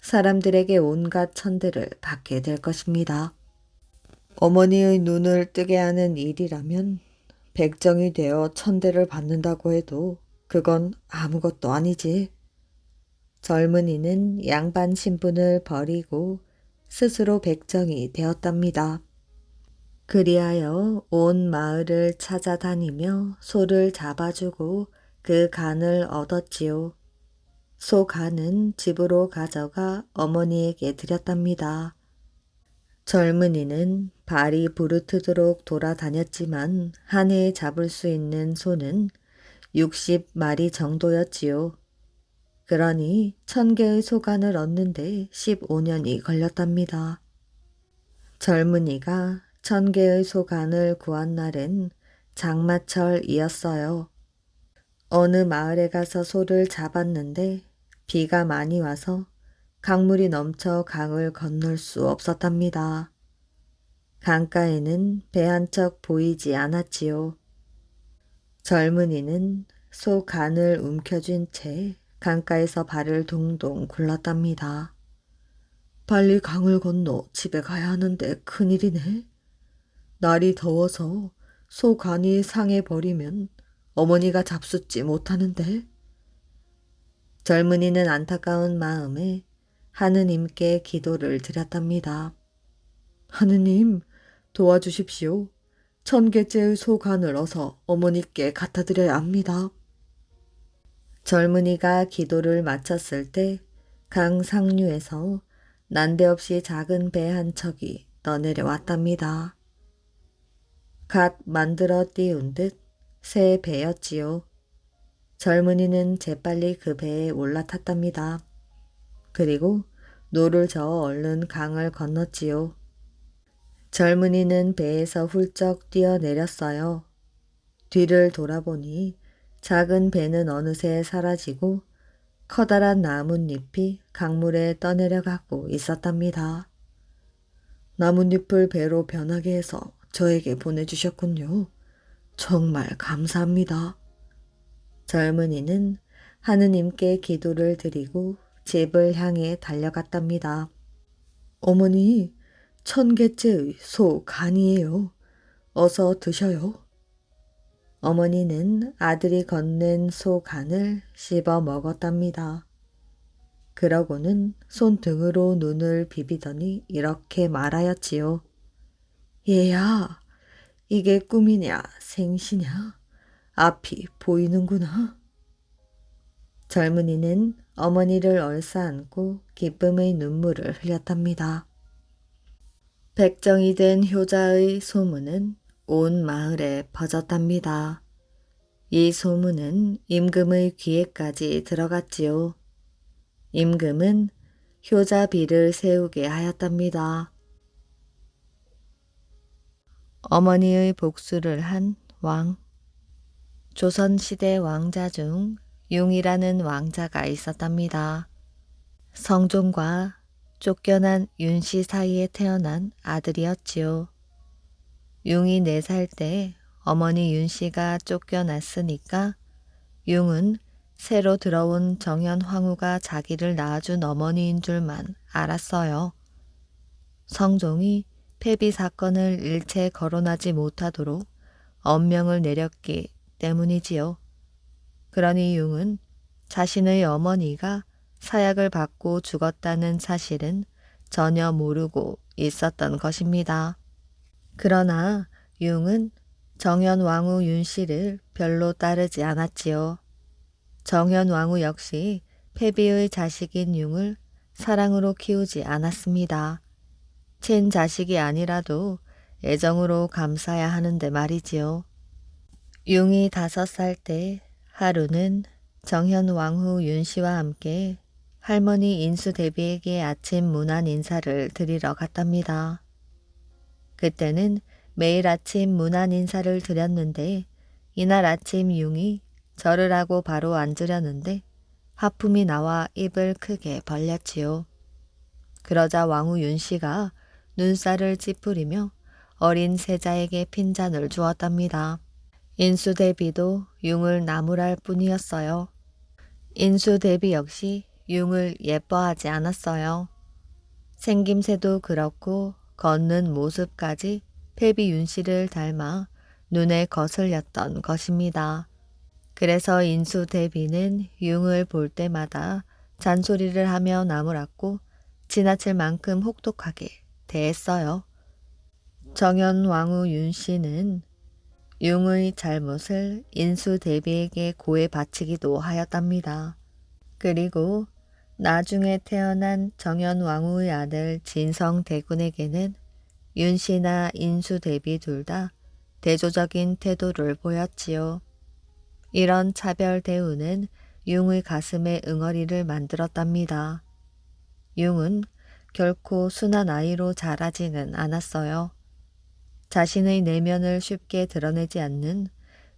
사람들에게 온갖 천대를 받게 될 것입니다. 어머니의 눈을 뜨게 하는 일이라면 백정이 되어 천대를 받는다고 해도 그건 아무것도 아니지. 젊은이는 양반 신분을 버리고 스스로 백정이 되었답니다. 그리하여 온 마을을 찾아다니며 소를 잡아주고 그 간을 얻었지요. 소 간은 집으로 가져가 어머니에게 드렸답니다. 젊은이는 발이 부르트도록 돌아다녔지만 한 해에 잡을 수 있는 소는 60마리 정도였지요. 그러니 1000개의 소간을 얻는데 15년이 걸렸답니다. 젊은이가 1000개의 소간을 구한 날엔 장마철이었어요. 어느 마을에 가서 소를 잡았는데 비가 많이 와서 강물이 넘쳐 강을 건널 수 없었답니다. 강가에는 배 한 척 보이지 않았지요. 젊은이는 소 간을 움켜쥔 채 강가에서 발을 동동 굴렀답니다. 빨리 강을 건너 집에 가야 하는데 큰일이네. 날이 더워서 소 간이 상해버리면 어머니가 잡숫지 못하는데. 젊은이는 안타까운 마음에 하느님께 기도를 드렸답니다. 하느님, 도와주십시오. 1000개째의 소 간을 어서 어머니께 갖다 드려야 합니다. 젊은이가 기도를 마쳤을 때 강 상류에서 난데없이 작은 배 한 척이 떠내려왔답니다. 갓 만들어 띄운 듯 새 배였지요. 젊은이는 재빨리 그 배에 올라탔답니다. 그리고 노를 저어 얼른 강을 건넜지요. 젊은이는 배에서 훌쩍 뛰어내렸어요. 뒤를 돌아보니 작은 배는 어느새 사라지고 커다란 나뭇잎이 강물에 떠내려가고 있었답니다. 나뭇잎을 배로 변하게 해서 저에게 보내주셨군요. 정말 감사합니다. 젊은이는 하느님께 기도를 드리고 집을 향해 달려갔답니다. 어머니, 1000개째의 소 간이에요. 어서 드셔요. 어머니는 아들이 건넨 소 간을 씹어 먹었답니다. 그러고는 손등으로 눈을 비비더니 이렇게 말하였지요. 얘야, 이게 꿈이냐 생시냐? 앞이 보이는구나. 젊은이는 어머니를 얼싸안고 기쁨의 눈물을 흘렸답니다. 백정이 된 효자의 소문은 온 마을에 퍼졌답니다. 이 소문은 임금의 귀에까지 들어갔지요. 임금은 효자비를 세우게 하였답니다. 어머니의 복수를 한 왕. 조선시대 왕자 중 융이라는 왕자가 있었답니다. 성종과 쫓겨난 윤씨 사이에 태어난 아들이었지요. 융이 4살 때 어머니 윤씨가 쫓겨났으니까 융은 새로 들어온 정현황후가 자기를 낳아준 어머니인 줄만 알았어요. 성종이 폐비 사건을 일체 거론하지 못하도록 엄명을 내렸기 때문이지요. 그러니 융은 자신의 어머니가 사약을 받고 죽었다는 사실은 전혀 모르고 있었던 것입니다. 그러나 융은 정현왕후 윤씨를 별로 따르지 않았지요. 정현왕후 역시 폐비의 자식인 융을 사랑으로 키우지 않았습니다. 친자식이 아니라도 애정으로 감싸야 하는데 말이지요. 융이 5살 때 하루는 정현왕후 윤씨와 함께 할머니 인수대비에게 아침 문안 인사를 드리러 갔답니다. 그때는 매일 아침 문안 인사를 드렸는데 이날 아침 융이 절을 하고 바로 앉으려는데 하품이 나와 입을 크게 벌렸지요. 그러자 왕후 윤씨가 눈살을 찌푸리며 어린 세자에게 핀잔을 주었답니다. 인수대비도 융을 나무랄 뿐이었어요. 인수대비 역시 융을 예뻐하지 않았어요. 생김새도 그렇고 걷는 모습까지 폐비 윤씨를 닮아 눈에 거슬렸던 것입니다. 그래서 인수대비는 융을 볼 때마다 잔소리를 하며 나무랐고 지나칠 만큼 혹독하게 대했어요. 정현왕후 윤씨는 융의 잘못을 인수대비에게 고해 바치기도 하였답니다. 그리고 나중에 태어난 정현왕후의 아들 진성대군에게는 윤씨나 인수대비 둘 다 대조적인 태도를 보였지요. 이런 차별 대우는 융의 가슴에 응어리를 만들었답니다. 융은 결코 순한 아이로 자라지는 않았어요. 자신의 내면을 쉽게 드러내지 않는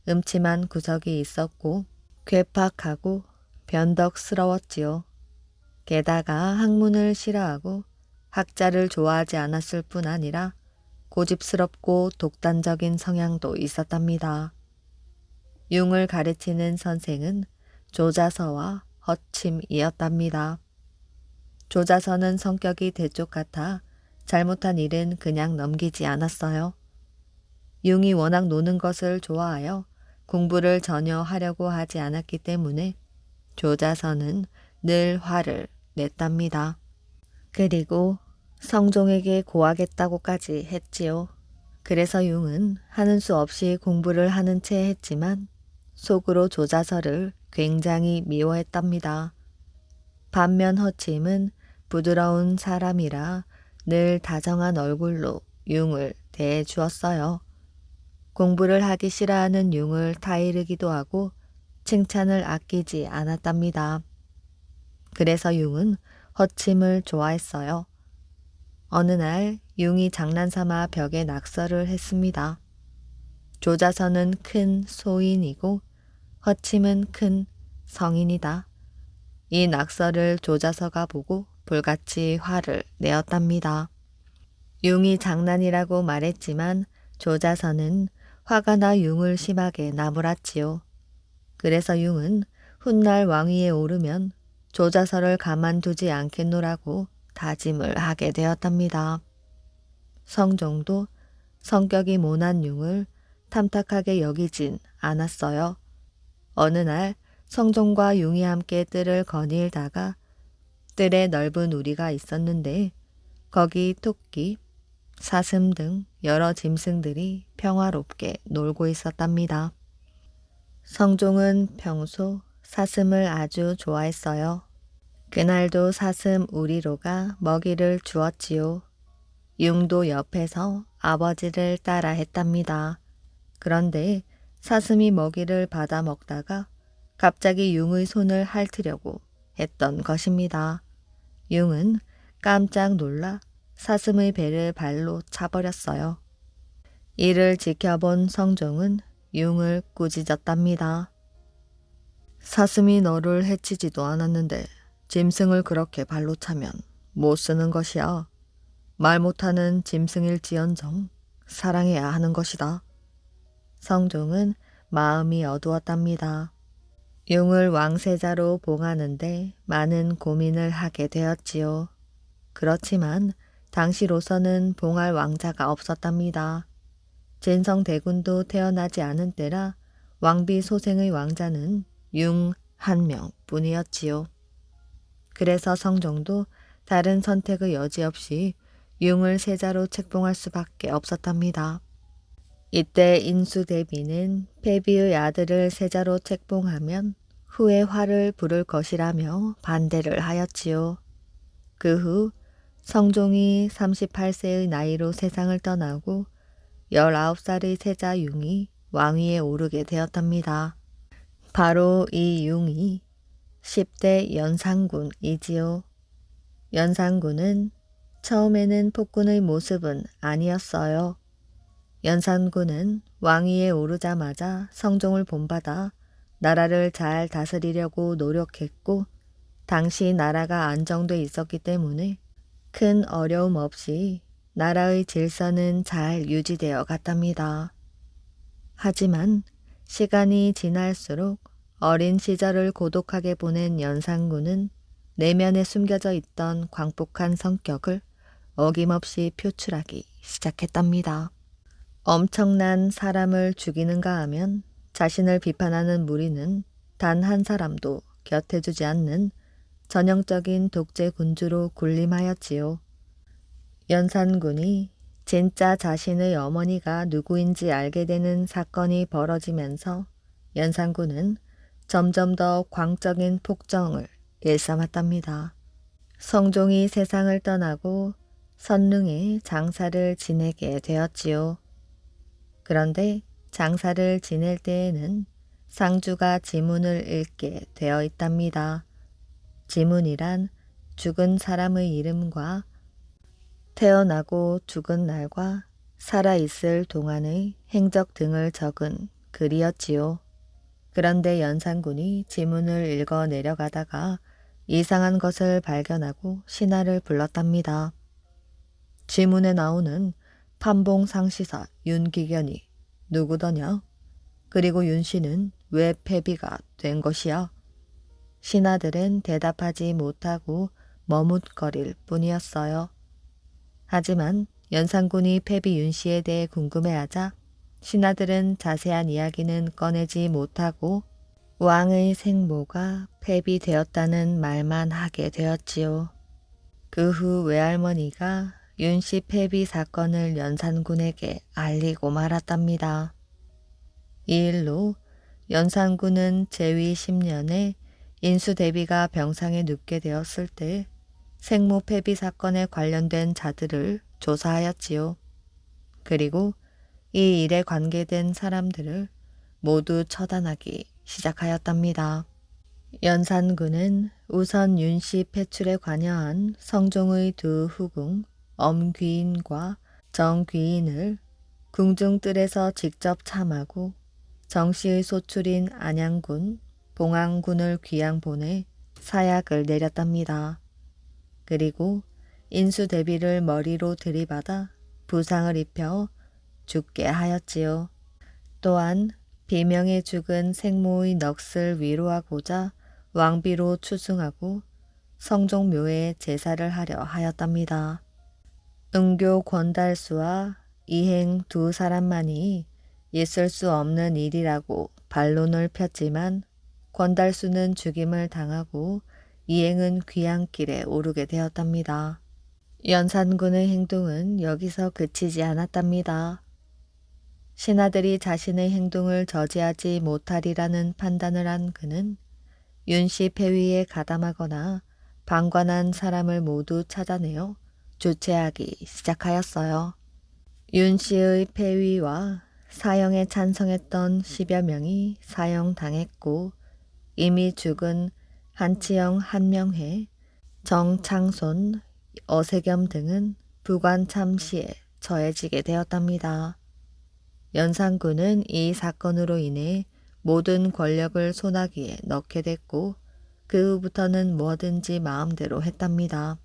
음침한 구석이 있었고 괴팍하고 변덕스러웠지요. 게다가 학문을 싫어하고 학자를 좋아하지 않았을 뿐 아니라 고집스럽고 독단적인 성향도 있었답니다. 융을 가르치는 선생은 조자서와 허침이었답니다. 조자서는 성격이 대쪽 같아 잘못한 일은 그냥 넘기지 않았어요. 융이 워낙 노는 것을 좋아하여 공부를 전혀 하려고 하지 않았기 때문에 조자서는 늘 화를 냈답니다. 그리고 성종에게 고하겠다고까지 했지요. 그래서 융은 하는 수 없이 공부를 하는 채 했지만 속으로 조자서를 굉장히 미워했답니다. 반면 허침은 부드러운 사람이라 늘 다정한 얼굴로 융을 대해주었어요. 공부를 하기 싫어하는 융을 타이르기도 하고 칭찬을 아끼지 않았답니다. 그래서 융은 허침을 좋아했어요. 어느 날 융이 장난삼아 벽에 낙서를 했습니다. 조자서는 큰 소인이고 허침은 큰 성인이다. 이 낙서를 조자서가 보고 불같이 화를 내었답니다. 융이 장난이라고 말했지만 조자선은 화가 나 융을 심하게 나무랐지요. 그래서 융은 훗날 왕위에 오르면 조자설을 가만두지 않겠노라고 다짐을 하게 되었답니다. 성종도 성격이 모난 융을 탐탁하게 여기진 않았어요. 어느 날 성종과 융이 함께 뜰을 거닐다가 뜰에 넓은 우리가 있었는데 거기 토끼, 사슴 등 여러 짐승들이 평화롭게 놀고 있었답니다. 성종은 평소 사슴을 아주 좋아했어요. 그날도 사슴 우리로가 먹이를 주었지요. 융도 옆에서 아버지를 따라 했답니다. 그런데 사슴이 먹이를 받아 먹다가 갑자기 융의 손을 핥으려고 했던 것입니다. 융은 깜짝 놀라 사슴의 배를 발로 차버렸어요. 이를 지켜본 성종은 융을 꾸짖었답니다. 사슴이 너를 해치지도 않았는데 짐승을 그렇게 발로 차면 못 쓰는 것이야. 말 못하는 짐승일지언정 사랑해야 하는 것이다. 성종은 마음이 어두웠답니다. 융을 왕세자로 봉하는데 많은 고민을 하게 되었지요. 그렇지만 당시로서는 봉할 왕자가 없었답니다. 진성대군도 태어나지 않은 때라 왕비 소생의 왕자는 융 한 명뿐이었지요. 그래서 성종도 다른 선택의 여지 없이 융을 세자로 책봉할 수밖에 없었답니다. 이때 인수대비는 패비의 아들을 세자로 책봉하면 후에 화를 부를 것이라며 반대를 하였지요. 그 후 성종이 38세의 나이로 세상을 떠나고 19살의 세자 융이 왕위에 오르게 되었답니다. 바로 이 융이 10대 연산군이지요. 연산군은 처음에는 폭군의 모습은 아니었어요. 연산군은 왕위에 오르자마자 성종을 본받아 나라를 잘 다스리려고 노력했고 당시 나라가 안정돼 있었기 때문에 큰 어려움 없이 나라의 질서는 잘 유지되어 갔답니다. 하지만 시간이 지날수록 어린 시절을 고독하게 보낸 연산군은 내면에 숨겨져 있던 광폭한 성격을 어김없이 표출하기 시작했답니다. 엄청난 사람을 죽이는가 하면 자신을 비판하는 무리는 단 한 사람도 곁에 두지 않는 전형적인 독재 군주로 군림하였지요. 연산군이 진짜 자신의 어머니가 누구인지 알게 되는 사건이 벌어지면서 연산군은 점점 더 광적인 폭정을 일삼았답니다. 성종이 세상을 떠나고 선릉에 장사를 지내게 되었지요. 그런데 장사를 지낼 때에는 상주가 지문을 읽게 되어 있답니다. 지문이란 죽은 사람의 이름과 태어나고 죽은 날과 살아있을 동안의 행적 등을 적은 글이었지요. 그런데 연산군이 지문을 읽어 내려가다가 이상한 것을 발견하고 신하를 불렀답니다. 지문에 나오는 판봉상시사 윤기견이 누구더냐? 그리고 윤씨는 왜 패비가 된 것이야? 신하들은 대답하지 못하고 머뭇거릴 뿐이었어요. 하지만 연산군이 패비 윤씨에 대해 궁금해하자 신하들은 자세한 이야기는 꺼내지 못하고 왕의 생모가 패비되었다는 말만 하게 되었지요. 그 후 외할머니가 윤씨 패비 사건을 연산군에게 알리고 말았답니다. 이 일로 연산군은 제위 10년에 인수대비가 병상에 눕게 되었을 때 생모 패비 사건에 관련된 자들을 조사하였지요. 그리고 이 일에 관계된 사람들을 모두 처단하기 시작하였답니다. 연산군은 우선 윤씨 패출에 관여한 성종의 두 후궁 엄귀인과 정귀인을 궁중뜰에서 직접 참하고 정씨의 소출인 안양군, 봉황군을 귀양 보내 사약을 내렸답니다. 그리고 인수대비를 머리로 들이받아 부상을 입혀 죽게 하였지요. 또한 비명에 죽은 생모의 넋을 위로하고자 왕비로 추승하고 성종묘에 제사를 하려 하였답니다. 은교 권달수와 이행 두 사람만이 있을 수 없는 일이라고 반론을 폈지만 권달수는 죽임을 당하고 이행은 귀향길에 오르게 되었답니다. 연산군의 행동은 여기서 그치지 않았답니다. 신하들이 자신의 행동을 저지하지 못하리라는 판단을 한 그는 윤씨 폐위에 가담하거나 방관한 사람을 모두 찾아내어 조치하기 시작하였어요. 윤씨의 폐위와 사형에 찬성했던 10여 명이 사형당했고 이미 죽은 한치영, 한명회, 정창손, 어세겸 등은 부관참시에 처해지게 되었답니다. 연산군은 이 사건으로 인해 모든 권력을 손아귀에 넣게 됐고 그 후부터는 뭐든지 마음대로 했답니다.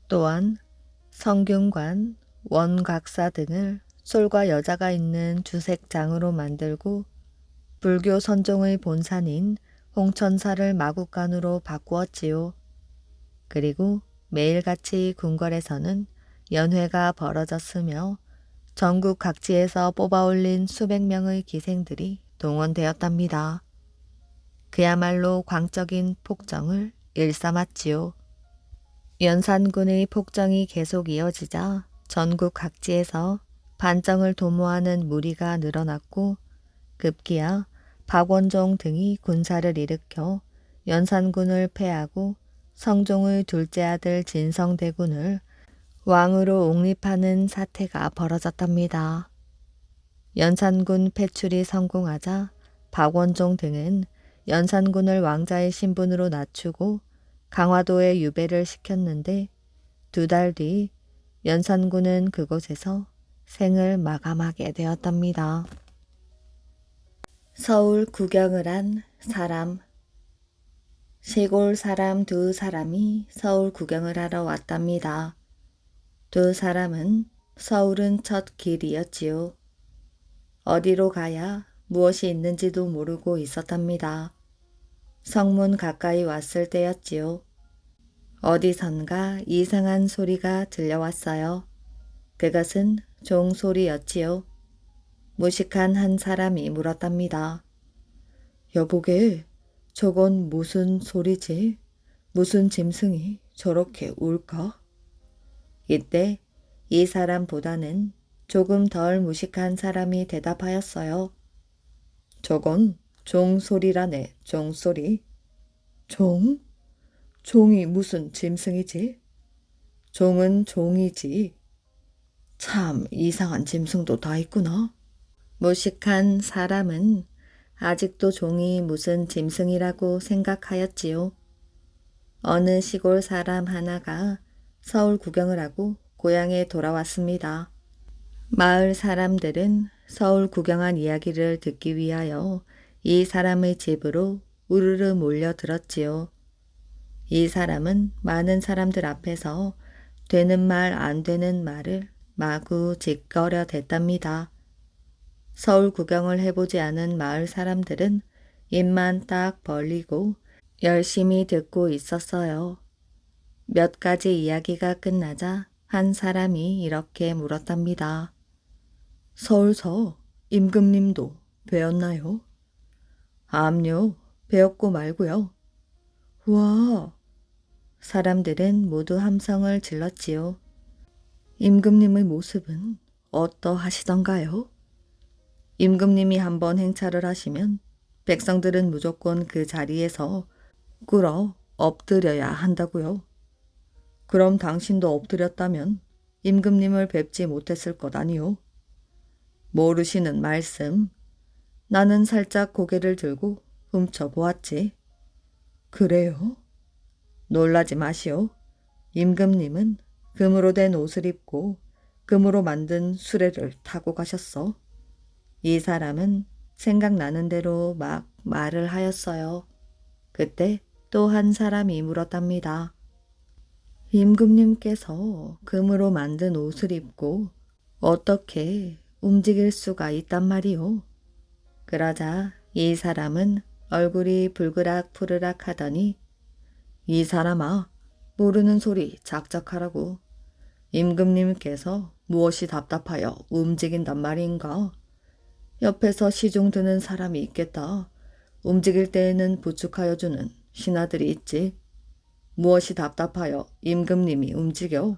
또한 성균관, 원각사 등을 솔과 여자가 있는 주색장으로 만들고 불교 선종의 본산인 홍천사를 마국간으로 바꾸었지요. 그리고 매일같이 궁궐에서는 연회가 벌어졌으며 전국 각지에서 뽑아올린 수백 명의 기생들이 동원되었답니다. 그야말로 광적인 폭정을 일삼았지요. 연산군의 폭정이 계속 이어지자 전국 각지에서 반정을 도모하는 무리가 늘어났고 급기야 박원종 등이 군사를 일으켜 연산군을 패하고 성종의 둘째 아들 진성대군을 왕으로 옹립하는 사태가 벌어졌답니다. 연산군 패출이 성공하자 박원종 등은 연산군을 왕자의 신분으로 낮추고 강화도에 유배를 시켰는데 2달 뒤 연산군은 그곳에서 생을 마감하게 되었답니다. 서울 구경을 한 사람. 시골 사람 2사람이 서울 구경을 하러 왔답니다. 2사람은 서울은 첫 길이었지요. 어디로 가야 무엇이 있는지도 모르고 있었답니다. 성문 가까이 왔을 때였지요. 어디선가 이상한 소리가 들려왔어요. 그것은 종소리였지요. 무식한 한 사람이 물었답니다. 여보게, 저건 무슨 소리지? 무슨 짐승이 저렇게 울까? 이때 이 사람보다는 조금 덜 무식한 사람이 대답하였어요. 저건 종소리라네, 종소리. 종? 종이 무슨 짐승이지? 종은 종이지. 참 이상한 짐승도 다 있구나. 무식한 사람은 아직도 종이 무슨 짐승이라고 생각하였지요. 어느 시골 사람 하나가 서울 구경을 하고 고향에 돌아왔습니다. 마을 사람들은 서울 구경한 이야기를 듣기 위하여 이 사람의 집으로 우르르 몰려들었지요. 이 사람은 많은 사람들 앞에서 되는 말 안 되는 말을 마구 짓거려 댔답니다. 서울 구경을 해보지 않은 마을 사람들은 입만 딱 벌리고 열심히 듣고 있었어요. 몇 가지 이야기가 끝나자 한 사람이 이렇게 물었답니다. 서울서 임금님도 뵈었나요? 암요, 뵈었고 말고요. 우와! 사람들은 모두 함성을 질렀지요. 임금님의 모습은 어떠하시던가요? 임금님이 한번 행차를 하시면 백성들은 무조건 그 자리에서 꿇어 엎드려야 한다고요. 그럼 당신도 엎드렸다면 임금님을 뵙지 못했을 것 아니요. 모르시는 말씀. 나는 살짝 고개를 들고 훔쳐보았지. 그래요? 놀라지 마시오. 임금님은 금으로 된 옷을 입고 금으로 만든 수레를 타고 가셨어. 이 사람은 생각나는 대로 막 말을 하였어요. 그때 또 한 사람이 물었답니다. 임금님께서 금으로 만든 옷을 입고 어떻게 움직일 수가 있단 말이오. 그러자 이 사람은 얼굴이 불그락 푸르락 하더니 이 사람아, 모르는 소리 작작하라고. 임금님께서 무엇이 답답하여 움직인단 말인가? 옆에서 시중 드는 사람이 있겠다. 움직일 때에는 부축하여 주는 신하들이 있지. 무엇이 답답하여 임금님이 움직여?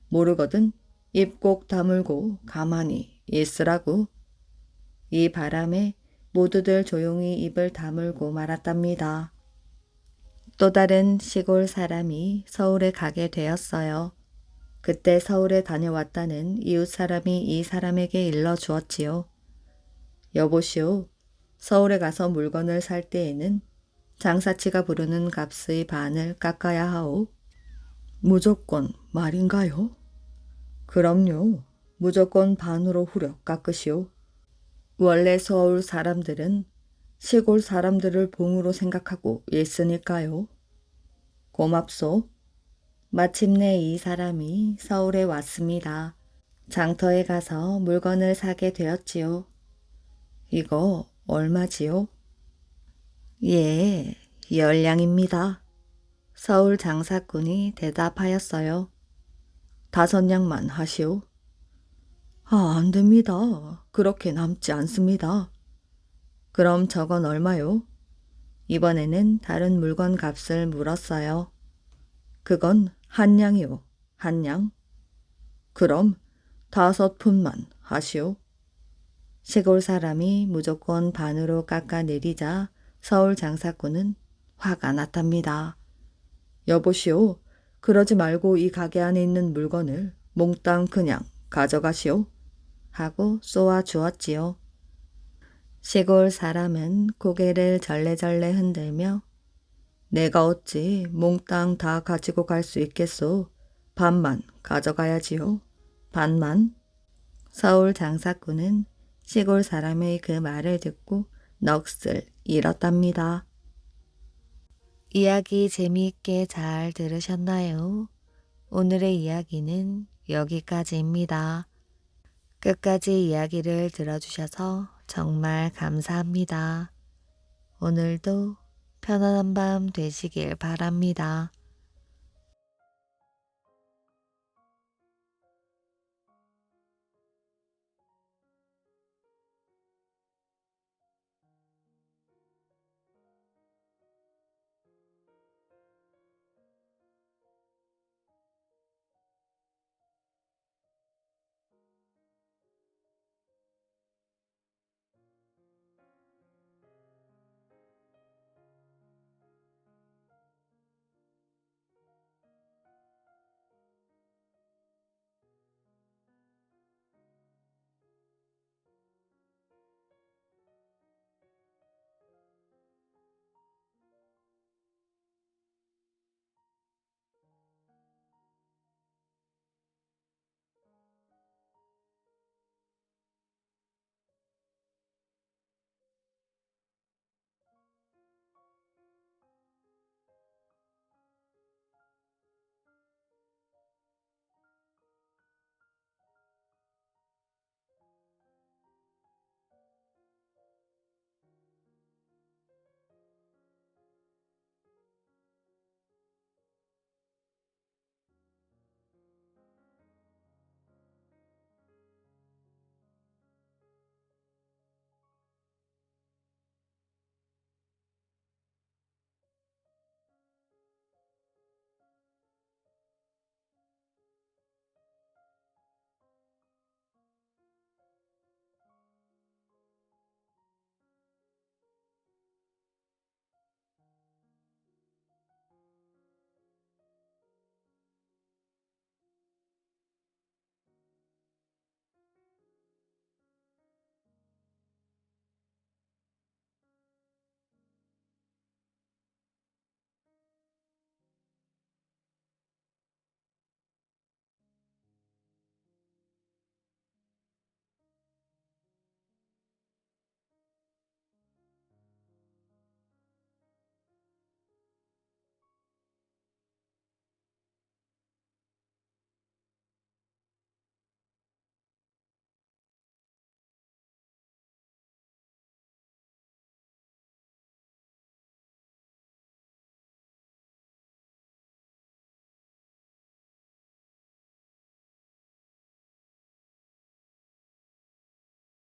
모르거든 입 꼭 다물고 가만히 있으라고. 이 바람에 모두들 조용히 입을 다물고 말았답니다. 또 다른 시골 사람이 서울에 가게 되었어요. 그때 서울에 다녀왔다는 이웃 사람이 이 사람에게 일러 주었지요. 여보시오, 서울에 가서 물건을 살 때에는 장사치가 부르는 값의 반을 깎아야 하오. 무조건 말인가요? 그럼요. 무조건 반으로 후려 깎으시오. 원래 서울 사람들은 시골 사람들을 봉으로 생각하고 있으니까요. 고맙소. 마침내 이 사람이 서울에 왔습니다. 장터에 가서 물건을 사게 되었지요. 이거 얼마지요? 예, 10냥입니다. 서울 장사꾼이 대답하였어요. 5냥만 하시오. 아, 안 됩니다. 그렇게 남지 않습니다. 그럼 저건 얼마요? 이번에는 다른 물건 값을 물었어요. 그건 1냥이요. 1냥. 그럼 5푼만 하시오. 시골 사람이 무조건 반으로 깎아내리자 서울 장사꾼은 화가 났답니다. 여보시오, 그러지 말고 이 가게 안에 있는 물건을 몽땅 그냥 가져가시오. 하고 쏘아 주었지요. 시골 사람은 고개를 절레절레 흔들며 내가 어찌 몽땅 다 가지고 갈 수 있겠소. 반만 가져가야지요. 반만. 서울 장사꾼은 시골 사람의 그 말을 듣고 넋을 잃었답니다. 이야기 재미있게 잘 들으셨나요? 오늘의 이야기는 여기까지입니다. 끝까지 이야기를 들어주셔서 정말 감사합니다. 오늘도 편안한 밤 되시길 바랍니다.